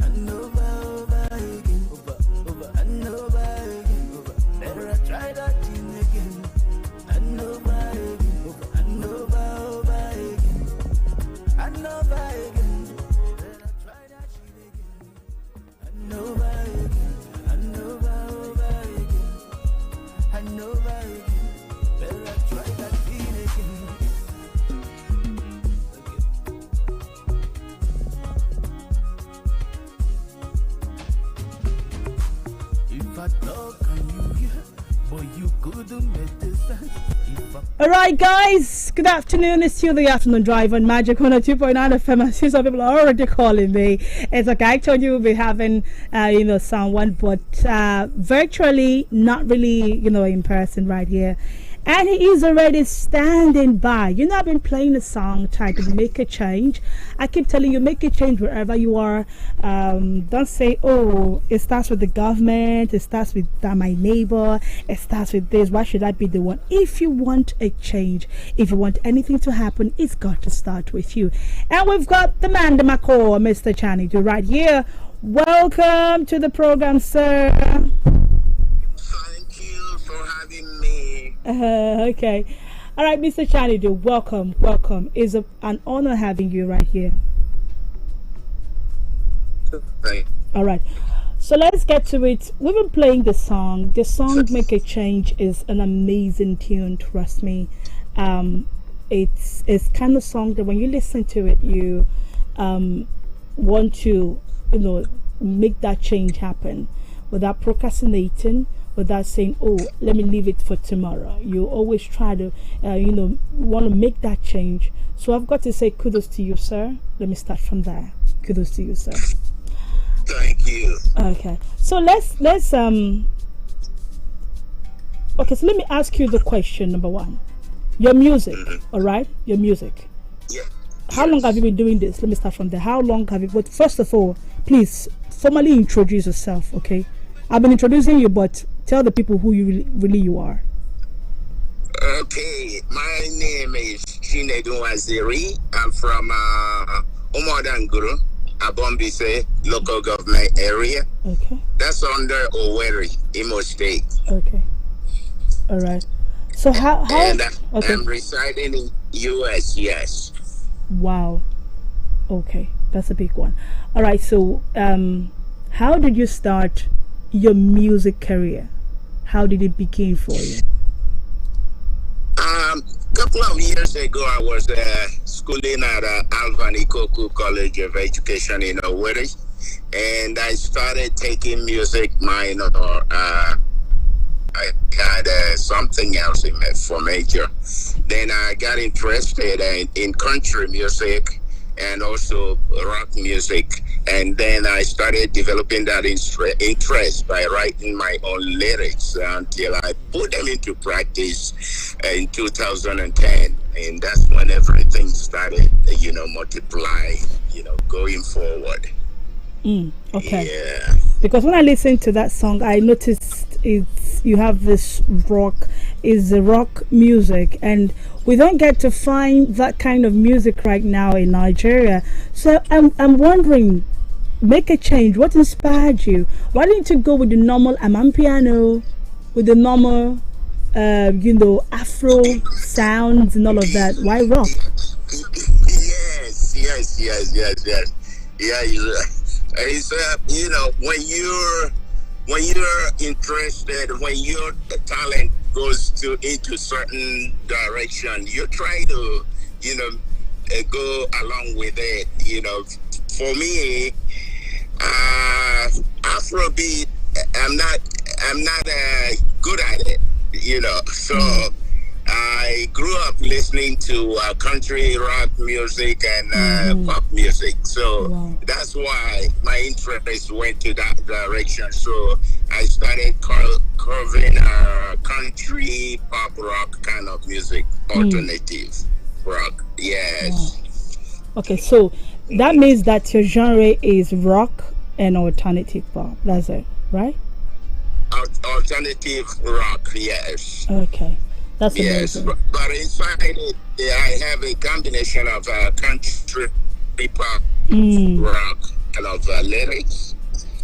[SPEAKER 17] and over again, and over again. Better try that thing again, and over again, and over again, and over again. Better try that shit again, and over again, and over again, and over again. Better try that thing again. If I talk and you hear, but you couldn't make the sense.
[SPEAKER 2] All right, guys. Good afternoon. It's you, the afternoon drive on Magic 102.9 FM. I see some people are already calling me. It's okay. I told you we'll be having, someone, but virtually, not really, in person right here. And he is already standing by. I've been playing a song titled Make a Change. I keep telling you, make a change wherever you are. Don't say, oh, it starts with the government, it starts with my neighbor, it starts with this. Why should I be the one? If you want a change, if you want anything to happen, it's got to start with you. And we've got the man, the Mako, Mr. Chanidu, right here. Welcome to the program, sir.
[SPEAKER 18] Thank you for having me.
[SPEAKER 2] Okay. All right, Mr. Chanidu, welcome. It's an honor having you right here. All right. So let's get to it. We've been playing the song. The song Make a Change is an amazing tune, trust me. It's kind of song that when you listen to it, you want to, make that change happen without procrastinating, without saying, oh, let me leave it for tomorrow. You always try to, want to make that change. So I've got to say kudos to you, sir. Let me start from there. Kudos to you, sir.
[SPEAKER 18] Thank you.
[SPEAKER 2] Okay. So let's okay, so let me ask you the question number one. Your music, all right? Your music.
[SPEAKER 18] Yeah.
[SPEAKER 2] How long have you been doing this? Let me start from there. How long have you, but first of all, please formally introduce yourself, okay? I've been introducing you, but tell the people who you really you are.
[SPEAKER 18] Okay, my name is Chinedu Waziri. I'm from Umodanguru, Abombise local government area.
[SPEAKER 2] Okay.
[SPEAKER 18] That's under Owerri, Imo State.
[SPEAKER 2] Okay. All right. So how
[SPEAKER 18] and
[SPEAKER 2] okay.
[SPEAKER 18] I'm residing in US, yes.
[SPEAKER 2] Wow. Okay, that's a big one. All right, so how did you start your music career? How did it begin for you?
[SPEAKER 18] Couple of years ago, I was schooling at Alvan Ikoku College of Education in Owerri, and I started taking music minor. I had something else for major. Then I got interested in country music and also rock music. And then I started developing that interest by writing my own lyrics until I put them into practice in 2010. And that's when everything started, multiplying, going forward.
[SPEAKER 2] Okay.
[SPEAKER 18] Yeah.
[SPEAKER 2] Because when I listened to that song, I noticed you have this rock, is the rock music, and we don't get to find that kind of music right now in Nigeria. So I'm wondering, make a change? What inspired you? Why didn't you go with the normal piano, with the normal, Afro sounds and all of that? Why rock?
[SPEAKER 18] Yes. Yeah, it's when you're interested, when your talent goes into certain direction, you try to go along with it. For me, Afrobeat, I'm not good at it. So I grew up listening to country rock music and pop music. So that's why my interest went to that direction. So I started covering country, pop rock kind of music, alternative rock. Yes.
[SPEAKER 2] Okay, so that means that your genre is rock and alternative pop. That's it, right?
[SPEAKER 18] Alternative rock, yes.
[SPEAKER 2] Okay. That's amazing.
[SPEAKER 18] But inside it, I have a combination of country, pop, rock, and of lyrics.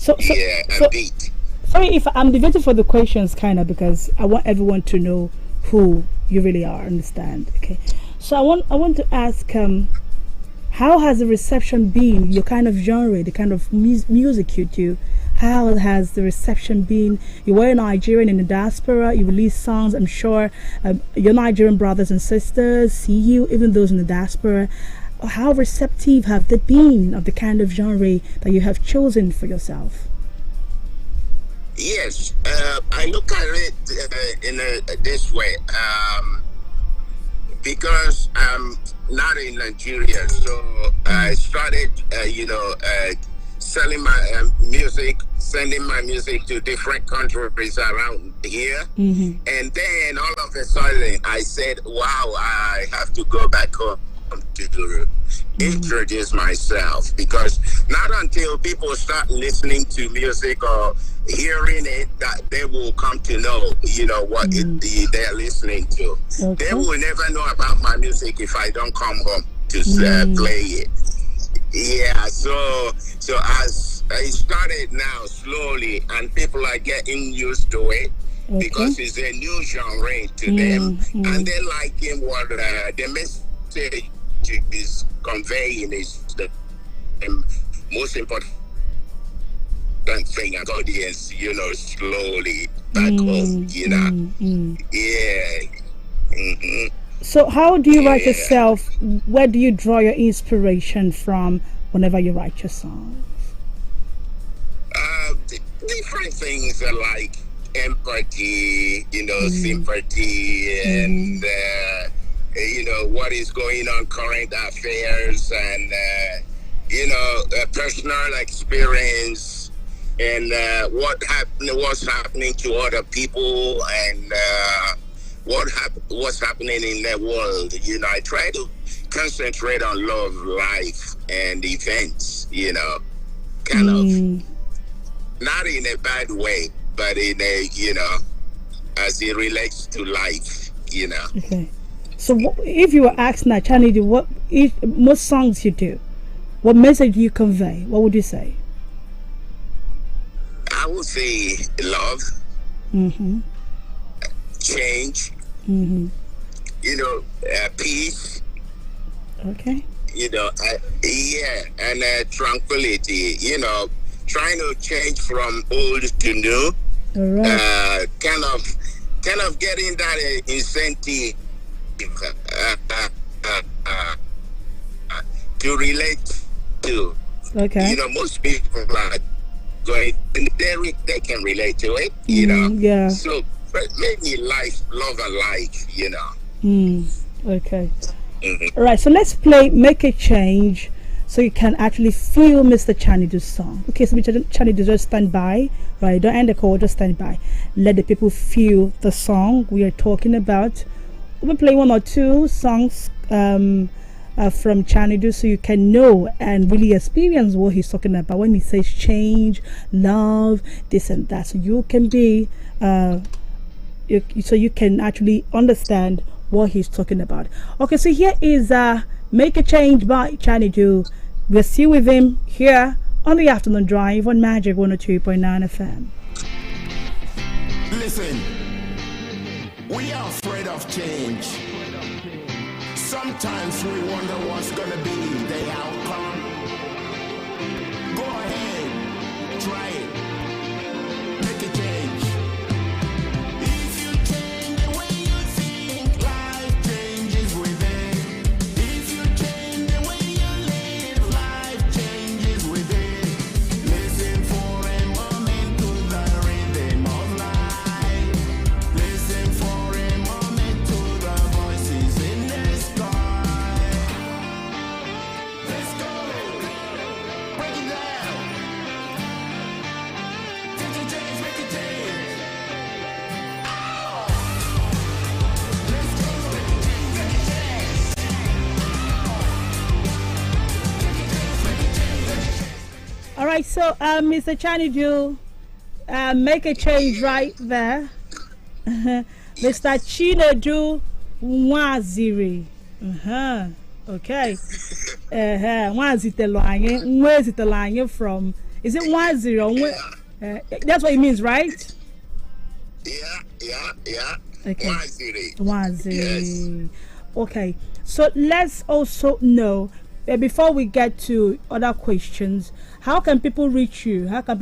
[SPEAKER 18] And beat.
[SPEAKER 2] Sorry if I'm debating for the questions, kind of, because I want everyone to know who you really are. Understand? Okay. So I want to ask, how has the reception been? Your kind of genre, the kind of music you do. How has the reception been? You were Nigerian in the diaspora. You release songs. I'm sure your Nigerian brothers and sisters see you, even those in the diaspora. How receptive have they been of the kind of genre that you have chosen for yourself?
[SPEAKER 18] Yes, I look at it in this way. Because I'm not in Nigeria, so I started, selling my music, sending my music to different countries around here. And then all of a sudden I said, wow, I have to go back home to introduce myself, because not until people start listening to music or hearing it that they will come to know, what they're listeling to. Okay. They will never know about my music if I don't come home to play it. Yeah, so as I started now slowly, and people are getting used to it, because it's a new genre to them, and they're liking what the message is conveying is the most important thing as audience, slowly back home, Yeah.
[SPEAKER 2] So how do you write yourself? Where do you draw your inspiration from whenever you write your songs?
[SPEAKER 18] Different things are like empathy, sympathy, and what is going on, current affairs, and personal experience, and what's happening to other people, and what's happening in the world. I try to concentrate on love, life, and events, kind of, not in a bad way, but in a, as it relates to life,
[SPEAKER 2] Okay. So if you were asked Nachani, what most songs you do, what message do you convey? What would you say?
[SPEAKER 18] I would say love, change, peace.
[SPEAKER 2] Okay.
[SPEAKER 18] And tranquility. Trying to change from old to new.
[SPEAKER 2] All right.
[SPEAKER 18] Kind of getting that incentive to relate to.
[SPEAKER 2] Okay.
[SPEAKER 18] Most people are going, and they can relate to it.
[SPEAKER 2] Yeah.
[SPEAKER 18] So, but maybe life, love, and life.
[SPEAKER 2] Okay. All right. So let's play "Make a Change," so you can actually feel Mr. Chanidu's song. Okay. So Mr. Chanidu, just stand by. Right. Don't end the call. Just stand by. Let the people feel the song we are talking about. We'll play one or two songs from Chanidu, so you can know and really experience what he's talking about when he says change, love, this and that. So you can be, so you can actually understand what he's talking about. Okay, so here is "Make a Change" by Chanidu. We're still with him here on the afternoon drive on Magic 102.9 FM.
[SPEAKER 19] Listen, we are afraid of change. Sometimes we wonder what's gonna be the outcome. Go ahead, try it, make a change. If you change the way you think, life changes within. If you change the way you live, life changes within. Listen for a moment to the rhythm of life. Listen for a moment to the voices in the sky. Let's go. Break it down. Take a change, make a change. Let's go. Make a change.
[SPEAKER 2] All right, so Mr. Chanidu, make a change right there. Mr. Chinedu Waziri. Okay. Where's it the line from? Is it Waziri or where? That's what it means, right?
[SPEAKER 18] Yeah.
[SPEAKER 2] Okay.
[SPEAKER 18] Waziri.
[SPEAKER 2] Waziri. Okay. So let's also know before we get to other questions, how can people reach you?
[SPEAKER 18] I do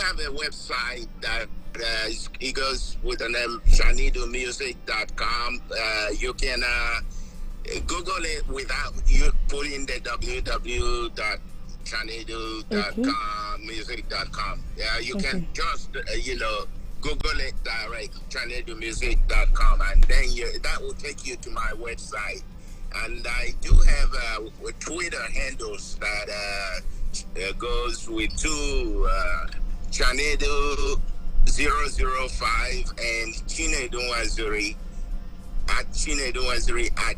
[SPEAKER 18] have a website that it goes with the name chanidomusic.com. You can Google it without you putting the www.chanido.com, music.com. Yeah, you can just Google it direct, chanidomusic.com, and then that will take you to my website. And I do have Twitter handles that goes with two Chanedo 005 and Chinedu Waziri at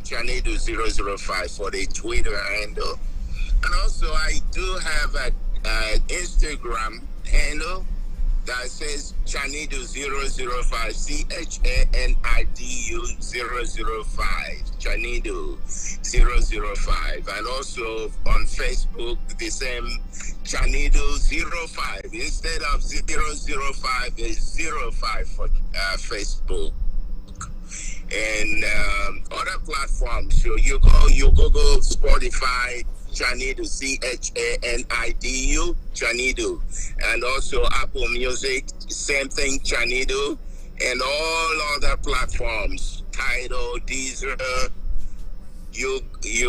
[SPEAKER 18] Chanedo 005 for the Twitter handle. And also I do have an Instagram handle that says Chanidu 005, Chanidu 005, Chanidu 005, and also on Facebook the same Chanidu 05. Instead of 005, it's 05 for Facebook. And other platforms, so you Google Spotify, Chanidu, Chanidu, Chanidu, and also Apple Music, same thing, Chanidu, and all other platforms, Tidal, Deezer. You're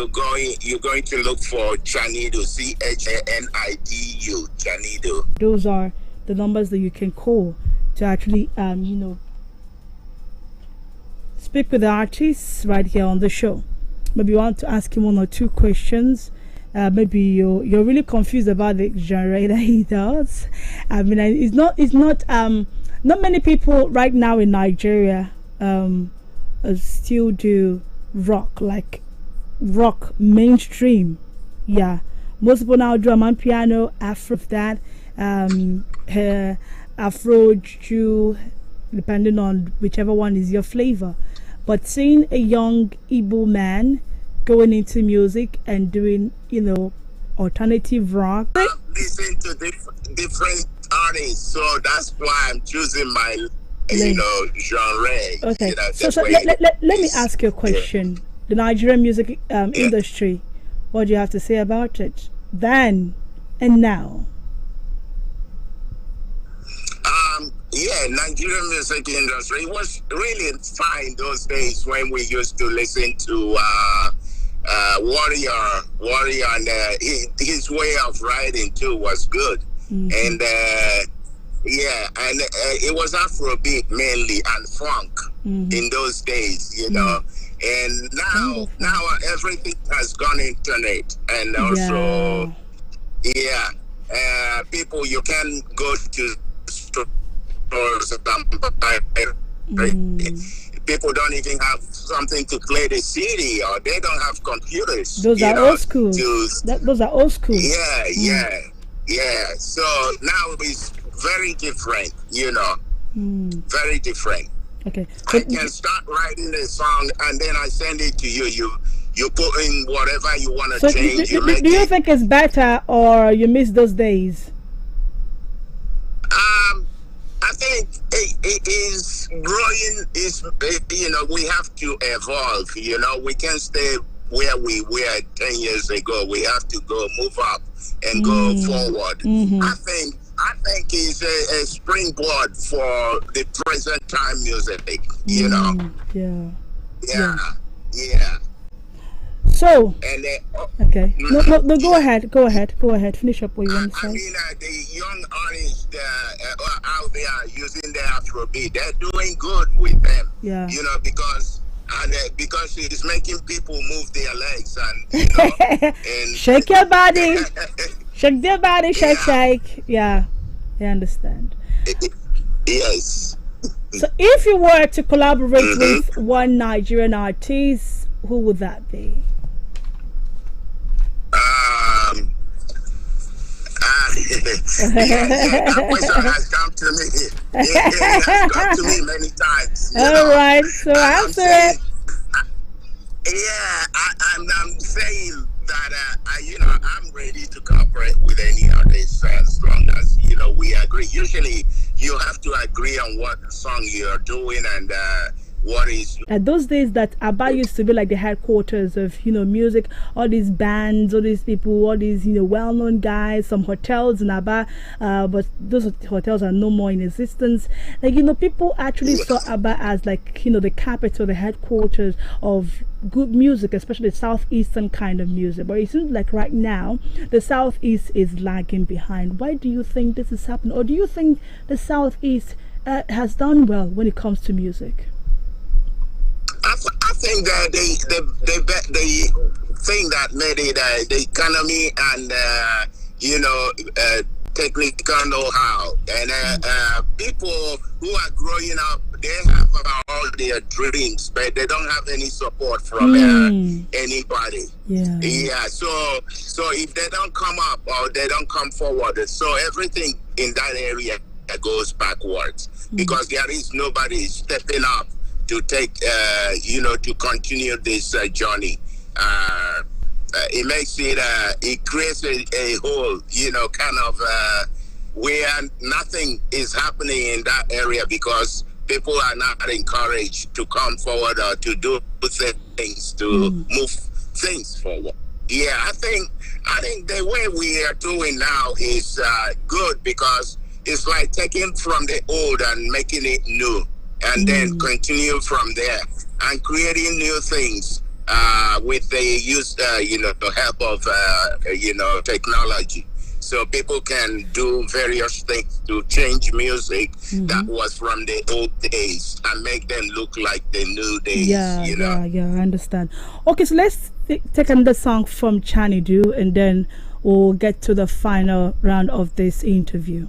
[SPEAKER 18] going to look for Chanidu, Chanidu, Chanidu.
[SPEAKER 2] Those are the numbers that you can call to actually speak with the artists right here on the show. Maybe you want to ask him one or two questions. Maybe you're really confused about the genre that he does. I mean, it's not not many people right now in Nigeria still do rock, like rock mainstream. Yeah, most people now drum and piano, Afro, that Afro, Jew, depending on whichever one is your flavor. But seeing a young Igbo man going into music and doing, alternative rock.
[SPEAKER 18] I listen to different artists, so that's why I'm choosing my, genre.
[SPEAKER 2] Okay, so let me ask you a question. Yeah. The Nigerian music industry, what do you have to say about it then and now?
[SPEAKER 18] Nigerian music industry was really fine those days when we used to listen to Warrior, and his way of writing too was good. Mm-hmm. And it was Afrobeat mainly and funk in those days, And now everything has gone internet, and also people, you can go to stores people don't even have something to play the CD, or they don't have computers.
[SPEAKER 2] Those are old school. Those are old school.
[SPEAKER 18] Yeah. So now it's very different, very different.
[SPEAKER 2] Okay.
[SPEAKER 18] I can start writing a song and then I send it to you. You put in whatever you want to
[SPEAKER 2] So
[SPEAKER 18] change.
[SPEAKER 2] do you think it's better, or you miss those days?
[SPEAKER 18] I think it is growing. We have to evolve. We can't stay where we were 10 years ago. We have to move up and go forward. I think it's a springboard for the present time music. Yeah.
[SPEAKER 2] So,
[SPEAKER 18] and
[SPEAKER 2] okay. No, go ahead. Finish up what you want to say.
[SPEAKER 18] I mean, the young artists out there using the Afrobeat, they're doing good with them.
[SPEAKER 2] Yeah.
[SPEAKER 18] Because it's making people move their legs and and
[SPEAKER 2] shake your body, shake their body, shake. Yeah, I understand.
[SPEAKER 18] Yes.
[SPEAKER 2] So, if you were to collaborate with one Nigerian artist, who would that be?
[SPEAKER 18] That question has come to me. It has come to me many times.
[SPEAKER 2] All right, so answer it.
[SPEAKER 18] I'm saying that I'm ready to cooperate with any artist as long as we agree. Usually, you have to agree on what song you're doing and what is.
[SPEAKER 2] At those days that Aba used to be like the headquarters of music, all these bands, all these people, all these well-known guys, some hotels in Aba, but those hotels are no more in existence. Like people actually saw Aba as like the capital, the headquarters of good music, especially the southeastern kind of music. But it seems like right now the southeast is lagging behind. Why do you think this is happening, or do you think the southeast has done well when it comes to music?
[SPEAKER 18] I think that the thing that made it the economy and technical know-how and people who are growing up, they have all their dreams, but they don't have any support from anybody. So if they don't come up or they don't come forward, so everything in that area goes backwards because there is nobody stepping up to take, to continue this journey. It makes it creates a whole, kind of where nothing is happening in that area because people are not encouraged to come forward or to do things, to move things forward. Yeah, I think the way we are doing now is good because it's like taking from the old and making it new. And then continue from there and creating new things with the use, the help of, technology. So people can do various things to change music that was from the old days and make them look like the new days.
[SPEAKER 2] Yeah, I understand. Okay, so let's take another song from Chanidu and then we'll get to the final round of this interview.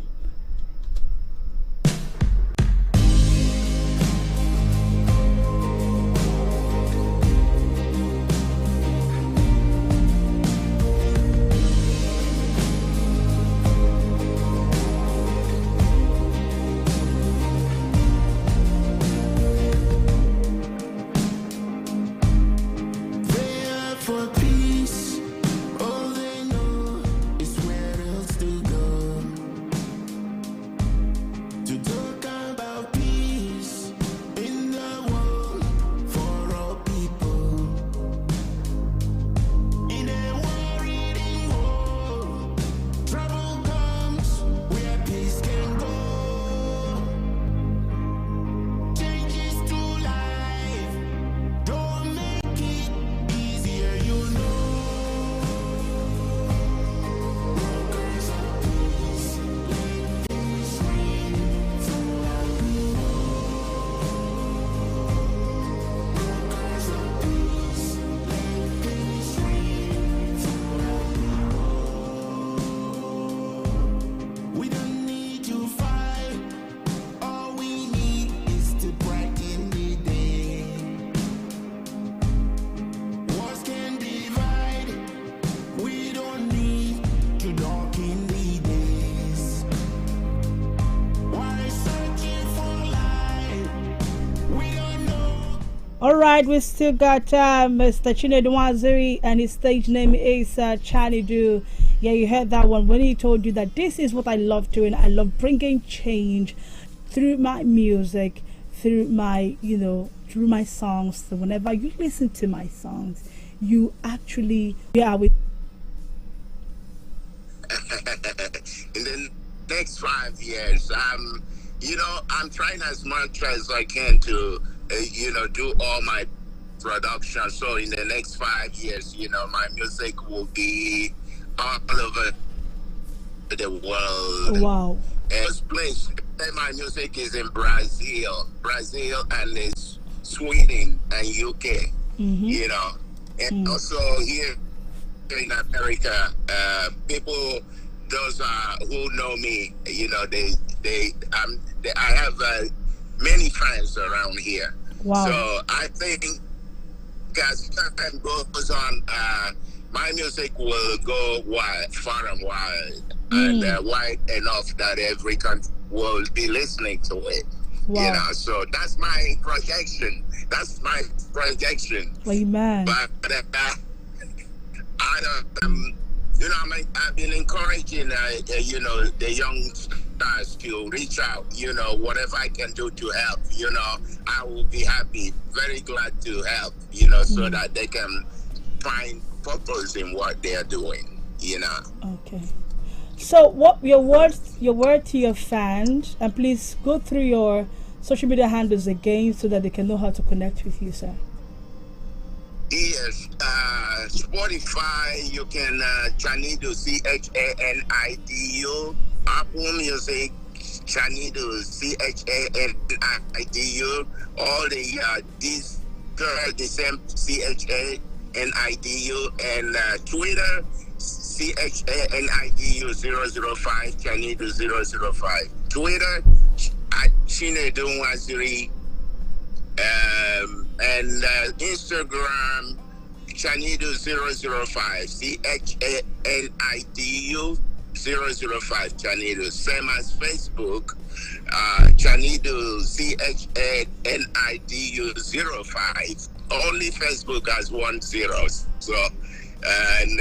[SPEAKER 2] All right, we still got Mr. Chinedu Waziri, and his stage name is Chanidu. Yeah, you heard that one when he told you that this is what I love doing. I love bringing change through my music, through my, through my songs. So whenever you listen to my songs, you actually with.
[SPEAKER 18] In the next 5 years, I'm trying as much as I can to, do all my production. So in the next 5 years, my music will be all over the world.
[SPEAKER 2] Wow.
[SPEAKER 18] This place, my music is in Brazil, and it's Sweden and UK, and also here in America, people, those who know me, I have many friends around here.
[SPEAKER 2] Wow.
[SPEAKER 18] So I think as time goes on, my music will go wide, far and wide, and wide enough that every country will be listening to it.
[SPEAKER 2] Wow.
[SPEAKER 18] So that's my projection.
[SPEAKER 2] Amen.
[SPEAKER 18] But I've been encouraging, the young stars to reach out. Whatever I can do to help, I will be happy, very glad to help, so that they can find purpose in what they are doing,
[SPEAKER 2] Okay. So, what your word to your fans, and please go through your social media handles again so that they can know how to connect with you, sir.
[SPEAKER 18] Yes, Spotify, you can Chanidu, Chanidu, Apple Music, Chanidu, Chanidu, all the these the same Chanidu, and Twitter, Chanidu 005, Chanidu 005, Twitter at Chinedu Waziri. And Instagram, Chanidu 005, Chanidu 005, Chanidu. Same as Facebook, Chanidu Chanidu 05. Only Facebook has 10. So, and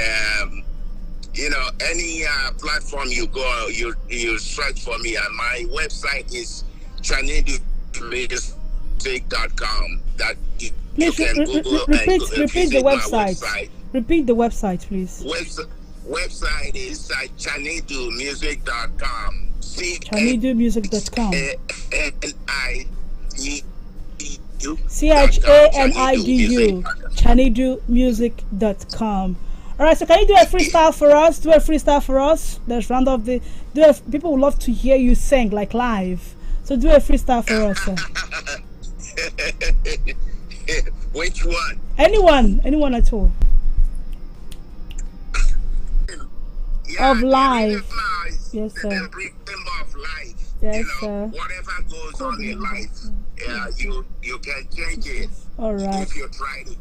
[SPEAKER 18] any platform you go, you search for me, and my website is ChaniduMusic.com. That you can Google
[SPEAKER 2] repeat the website.
[SPEAKER 18] website.
[SPEAKER 2] Repeat the website, please.
[SPEAKER 18] Website is ChaniduMusic.com.
[SPEAKER 2] ChaniduMusic.com. ChaniDu. ChaniduMusic.com. All right, so can you do a freestyle for us? Let's round off the. People would love to hear you sing like live. So do a freestyle for us, sir.
[SPEAKER 18] Which one?
[SPEAKER 2] Anyone at all. Of life. Yes, sir.
[SPEAKER 18] The rhythm of life.
[SPEAKER 2] Yes, sir.
[SPEAKER 18] Whatever goes on in life, you can change it.
[SPEAKER 2] All right.
[SPEAKER 18] If you try it,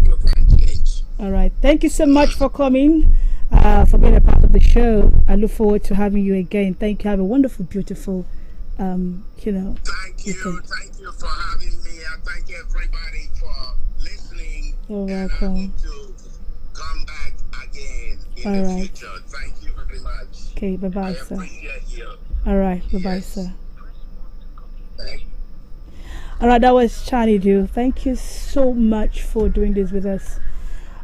[SPEAKER 18] you can change.
[SPEAKER 2] All right. Thank you so much for coming, for being a part of the show. I look forward to having you again. Thank you. Have a wonderful, beautiful,
[SPEAKER 18] Thank you for having me. I thank everybody for listening.
[SPEAKER 2] You're welcome.
[SPEAKER 18] I hope to come back again in the future. Thank you very much.
[SPEAKER 2] Okay, bye-bye, sir.
[SPEAKER 18] I appreciate you.
[SPEAKER 2] All right, bye-bye, sir. All right, that was Chanidu. Thank you so much for doing this with us.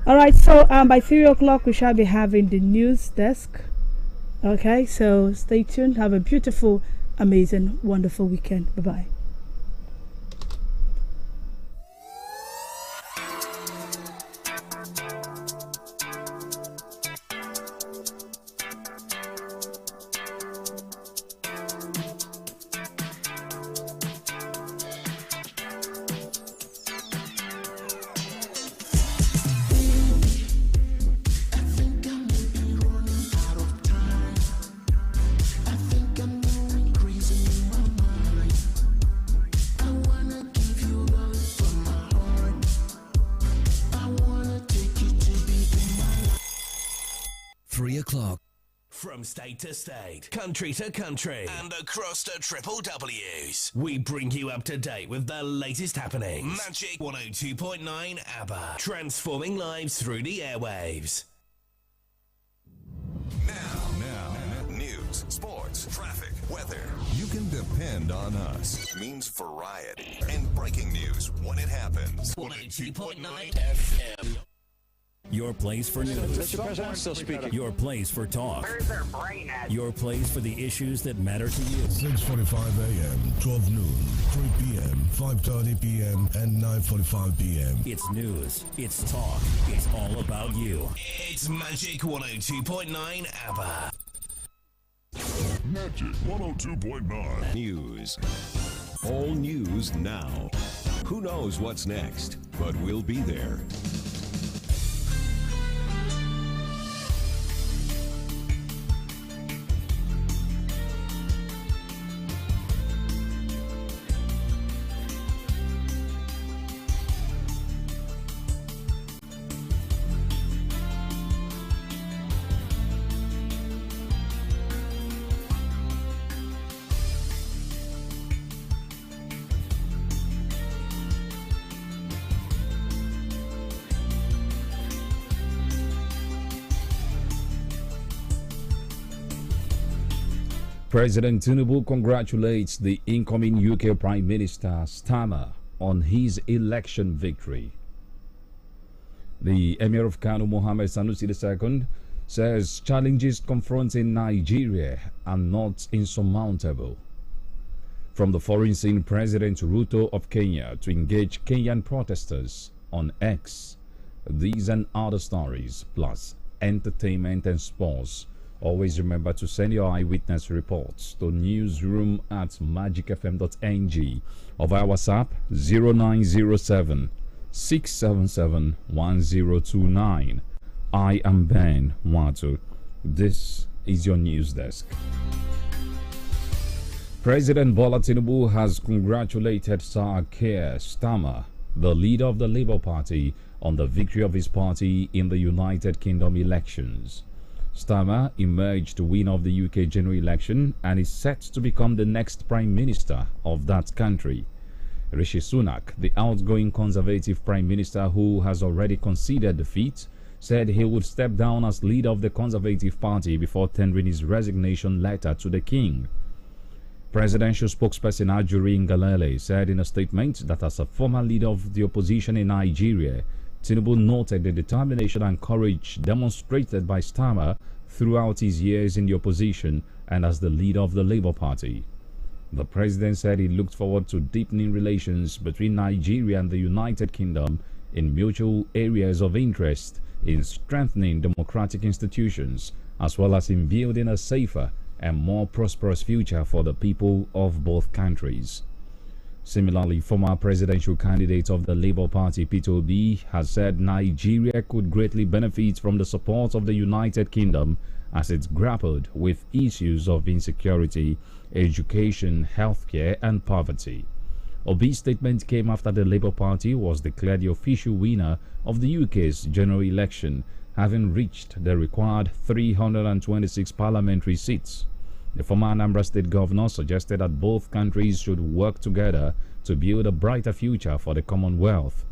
[SPEAKER 2] All right, so by 3 o'clock we shall be having the news desk. Okay, so stay tuned. Have a beautiful, amazing, wonderful weekend. Bye-bye.
[SPEAKER 10] From state to state, country to country, and across the triple W's, we bring you up to date with the latest happenings. Magic 102.9 ABBA, transforming lives through the airwaves.
[SPEAKER 13] Now, news, sports, traffic, weather. You can depend on us. Means variety and breaking news when it happens.
[SPEAKER 10] 102.9 FM.
[SPEAKER 14] Your place for news.
[SPEAKER 15] Mr. President, I'm still speaking.
[SPEAKER 14] Your place for talk.
[SPEAKER 15] Where's their brain at?
[SPEAKER 14] Your place for the issues that matter to you.
[SPEAKER 6] 6:45 a.m., 12 noon, 3 p.m., 5:30 p.m., and 9:45 p.m.
[SPEAKER 14] It's news. It's talk. It's all about you.
[SPEAKER 10] It's Magic 102.9 ABBA.
[SPEAKER 6] Magic 102.9
[SPEAKER 20] News. All news now. Who knows what's next, but we'll be there.
[SPEAKER 21] President Tinubu congratulates the incoming UK Prime Minister Starmer on his election victory. The Emir of Kano, Mohammed Sanusi II, says challenges confronting Nigeria are not insurmountable. From the foreign scene, President Ruto of Kenya to engage Kenyan protesters on X. These and other stories, plus entertainment and sports. Always remember to send your eyewitness reports to newsroom@magicfm.ng of our WhatsApp 0907 677 1029. I am Ben Watu. This is your news desk. President Bola Tinubu has congratulated Sir Keir Starmer, the leader of the Labour Party, on the victory of his party in the United Kingdom elections. Starmer emerged winner of the UK general election and is set to become the next Prime Minister of that country. Rishi Sunak, the outgoing Conservative Prime Minister who has already conceded defeat, said he would step down as leader of the Conservative Party before tendering his resignation letter to the King. Presidential spokesperson Ajuri Ngalale said in a statement that as a former leader of the opposition in Nigeria, Tinubu noted the determination and courage demonstrated by Starmer throughout his years in the opposition and as the leader of the Labour Party. The president said he looked forward to deepening relations between Nigeria and the United Kingdom in mutual areas of interest, in strengthening democratic institutions, as well as in building a safer and more prosperous future for the people of both countries. Similarly, former presidential candidate of the Labour Party, Peter Obi, has said Nigeria could greatly benefit from the support of the United Kingdom as it grappled with issues of insecurity, education, healthcare and poverty. Obi's statement came after the Labour Party was declared the official winner of the UK's general election, having reached the required 326 parliamentary seats. The former Anambra State governor suggested that both countries should work together to build a brighter future for the Commonwealth.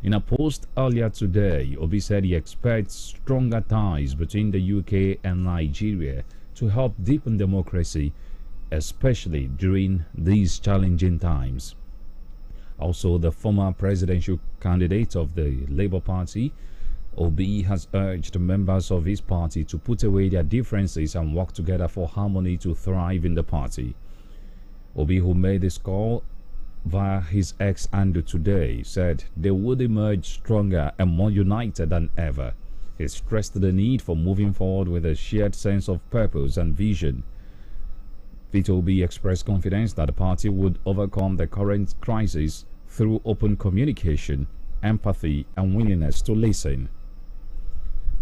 [SPEAKER 21] In a post earlier today, Obi said he expects stronger ties between the UK and Nigeria to help deepen democracy, especially during these challenging times. Also, the former presidential candidate of the Labour Party, Obi, has urged members of his party to put away their differences and work together for harmony to thrive in the party. Obi, who made this call via his ex-handle today, said they would emerge stronger and more united than ever. He stressed the need for moving forward with a shared sense of purpose and vision. Peter Obi expressed confidence that the party would overcome the current crisis through open communication, empathy and willingness to listen.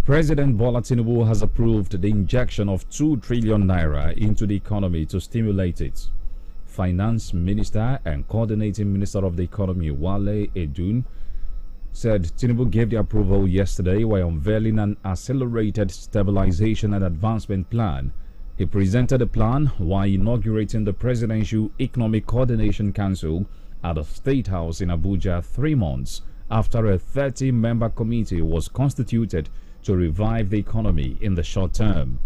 [SPEAKER 21] President Bola Tinubu has approved the injection of 2 trillion naira into the economy to stimulate it. Finance Minister and Coordinating Minister of the Economy Wale Edun said Tinubu gave the approval yesterday while unveiling an accelerated stabilization and advancement plan He presented a plan while inaugurating the Presidential Economic Coordination Council at the State House in Abuja 3 months after a 30-member committee was constituted to revive the economy in the short term.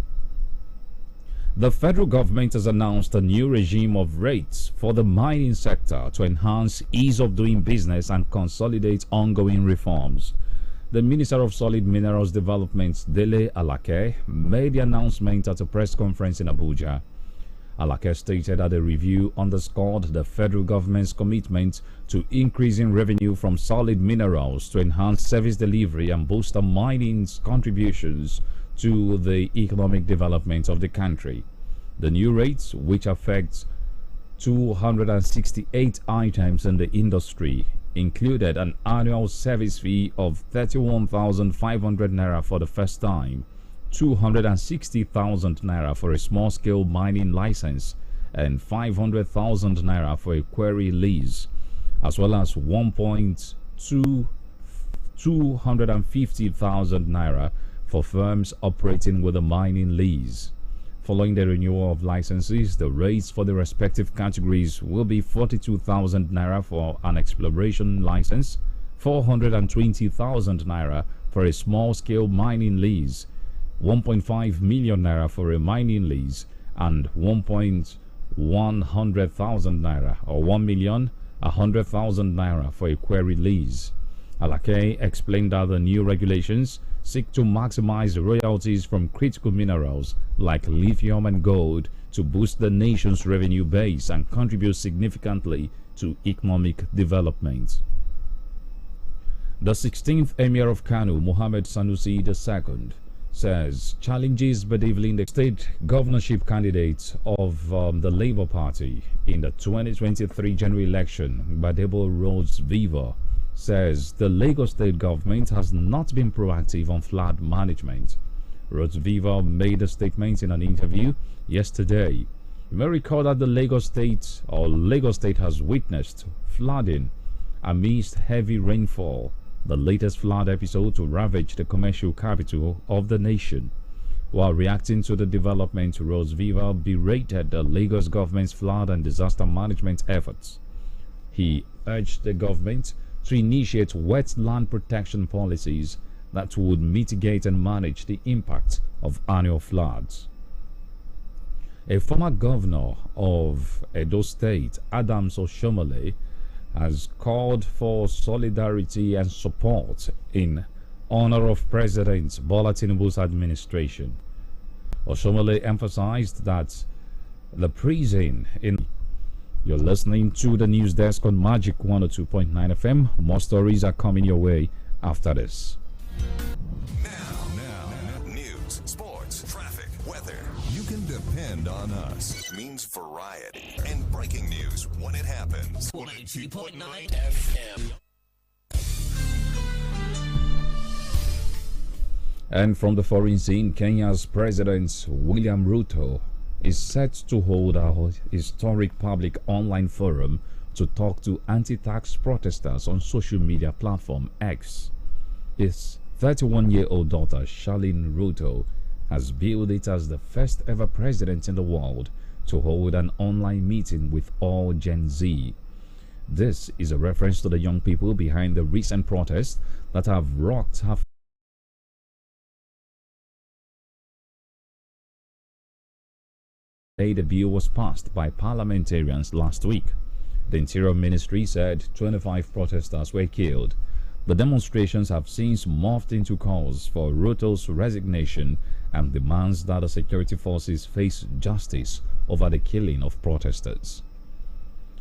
[SPEAKER 21] The federal government has announced a new regime of rates for the mining sector to enhance ease of doing business and consolidate ongoing reforms. The Minister of Solid Minerals Development, Dele Alake, made the announcement at a press conference in Abuja. Alake stated that the review underscored the federal government's commitment to increasing revenue from solid minerals to enhance service delivery and boost mining's contributions to the economic development of the country. The new rates, which affect 268 items in the industry, included an annual service fee of 31,500 naira for the first time, 260,000 naira for a small-scale mining license, and 500,000 naira for a quarry lease, as well as 250,000 naira for firms operating with a mining lease. Following the renewal of licenses, the rates for the respective categories will be 42,000 naira for an exploration license, 420,000 naira for a small-scale mining lease, 1.5 million naira for a mining lease, and 1,100,000 naira or 1,100,000 naira for a quarry lease. Alake explained that the new regulations seek to maximize royalties from critical minerals like lithium and gold to boost the nation's revenue base and contribute significantly to economic development. The 16th Emir of Kano, Mohammed Sanusi II, says challenges bedeviling the state governorship candidates of the Labour Party in the 2023 general election, Badebo Rhodes Viva, says the Lagos state government has not been proactive on flood management. Rhodes Viva made a statement in an interview yesterday. You may recall that the Lagos state has witnessed flooding amidst heavy rainfall, the latest flood episode to ravage the commercial capital of the nation. While reacting to the development, Rhodes Viva berated the Lagos government's flood and disaster management efforts. He urged the government to initiate wetland protection policies that would mitigate and manage the impact of annual floods. A former governor of Edo State, Adams Oshomole, has called for solidarity and support in honor of President Bola Tinubu's administration. Oshomole emphasized that the prison in You're listening to the news desk on Magic 102.9 FM. More stories are coming your way after this.
[SPEAKER 13] Now, news, sports, traffic, weather. You can depend on us. Means variety and breaking news when it happens.
[SPEAKER 10] 102.9 FM.
[SPEAKER 21] And from the foreign scene, Kenya's President William Ruto is set to hold a historic public online forum to talk to anti-tax protesters on social media platform X. His 31-year-old daughter, Charlene Ruto, has billed it as the first ever president in the world to hold an online meeting with all Gen Z. This is a reference to the young people behind the recent protests that have rocked her. The bill was passed by parliamentarians last week. The Interior Ministry said 25 protesters were killed. The demonstrations have since morphed into calls for Ruto's resignation and demands that the security forces face justice over the killing of protesters.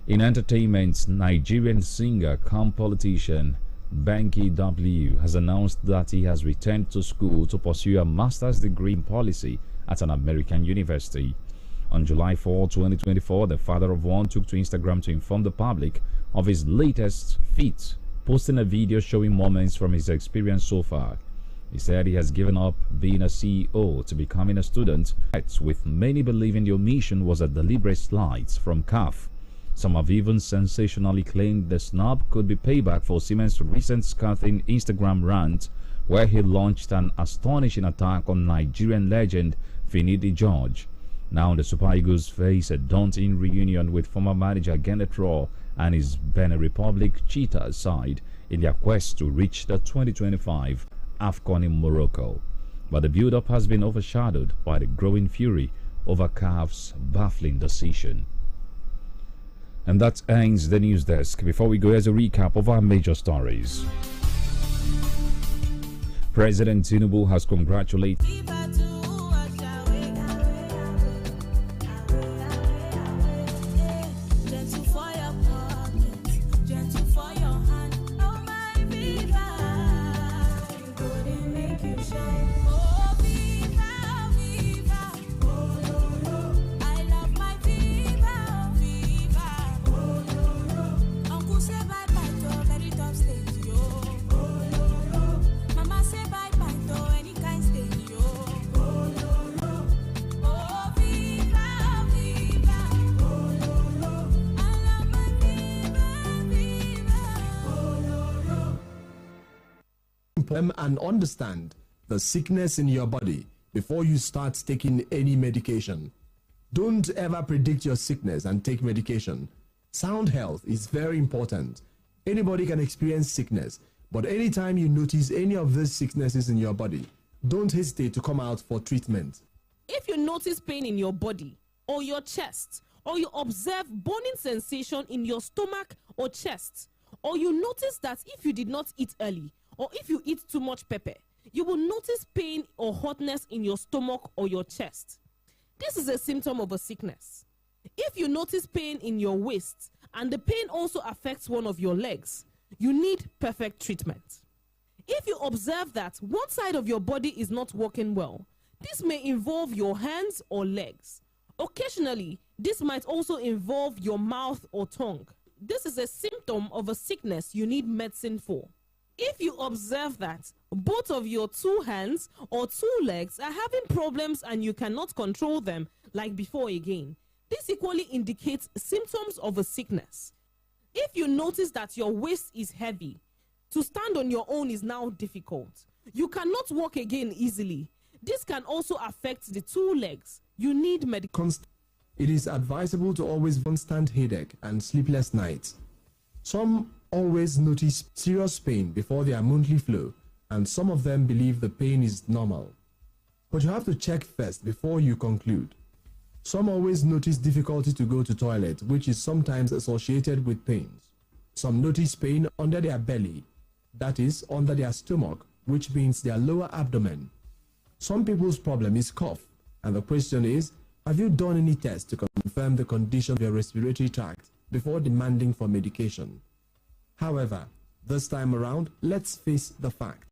[SPEAKER 21] In entertainment, Nigerian singer cum politician Banky W has announced that he has returned to school to pursue a master's degree in policy at an American university. On July 4, 2024, the father of one took to Instagram to inform the public of his latest feat, posting a video showing moments from his experience so far. He said he has given up being a CEO to becoming a student, with many believing the omission was a deliberate slight from CAF. Some have even sensationally claimed the snub could be payback for Siemens' recent scathing Instagram rant, where he launched an astonishing attack on Nigerian legend Finidi George. Now the Super Eagles face a daunting reunion with former manager Kenneth Raw and his Benin Republic Cheetahs side in their quest to reach the 2025 AFCON in Morocco. But the build-up has been overshadowed by the growing fury over CAF's baffling decision. And that ends the news desk. Before we go, here's a recap of our major stories. President Tinubu has congratulated
[SPEAKER 1] and understand the sickness in your body before you start taking any medication. Don't ever predict your sickness and take medication. Sound health is very important. Anybody can experience sickness, but anytime you notice any of these sicknesses in your body, don't hesitate to come out for treatment.
[SPEAKER 22] If you notice pain in your body or your chest, or you observe burning sensation in your stomach or chest, or you notice that if you did not eat early, or if you eat too much pepper, you will notice pain or hotness in your stomach or your chest. This is a symptom of a sickness. If you notice pain in your waist and the pain also affects one of your legs, you need perfect treatment. If you observe that one side of your body is not working well, this may involve your hands or legs. Occasionally, this might also involve your mouth or tongue. This is a symptom of a sickness you need medicine for. If you observe that both of your two hands or two legs are having problems and you cannot control them like before again, this equally indicates symptoms of a sickness. If you notice that your waist is heavy, to stand on your own is now difficult. You cannot walk again easily. This can also affect the two legs. You need medical.
[SPEAKER 1] It is advisable to always constant headache and sleepless nights. Some always notice serious pain before their monthly flow, and some of them believe the pain is normal. But you have to check first before you conclude. Some always notice difficulty to go to toilet, which is sometimes associated with pains. Some notice pain under their belly, that is, under their stomach, which means their lower abdomen. Some people's problem is cough, and the question is, have you done any tests to confirm the condition of your respiratory tract before demanding for medication? However, this time around, let's face the fact.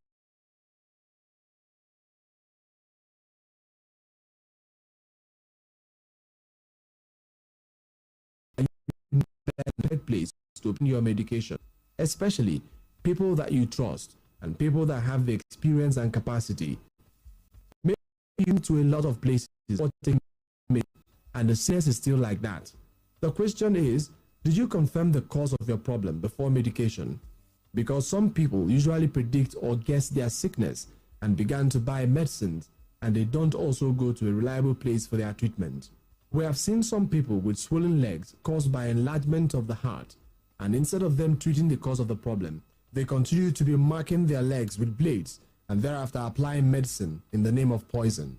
[SPEAKER 1] Bad place to open your medication, especially people that you trust and people that have the experience and capacity. Maybe you to a lot of places and the sickness is still like that. The question is, did you confirm the cause of your problem before medication? Because some people usually predict or guess their sickness and began to buy medicines, and they don't also go to a reliable place for their treatment. We have seen some people with swollen legs caused by enlargement of the heart, and instead of them treating the cause of the problem, they continue to be marking their legs with blades and thereafter applying medicine in the name of poison.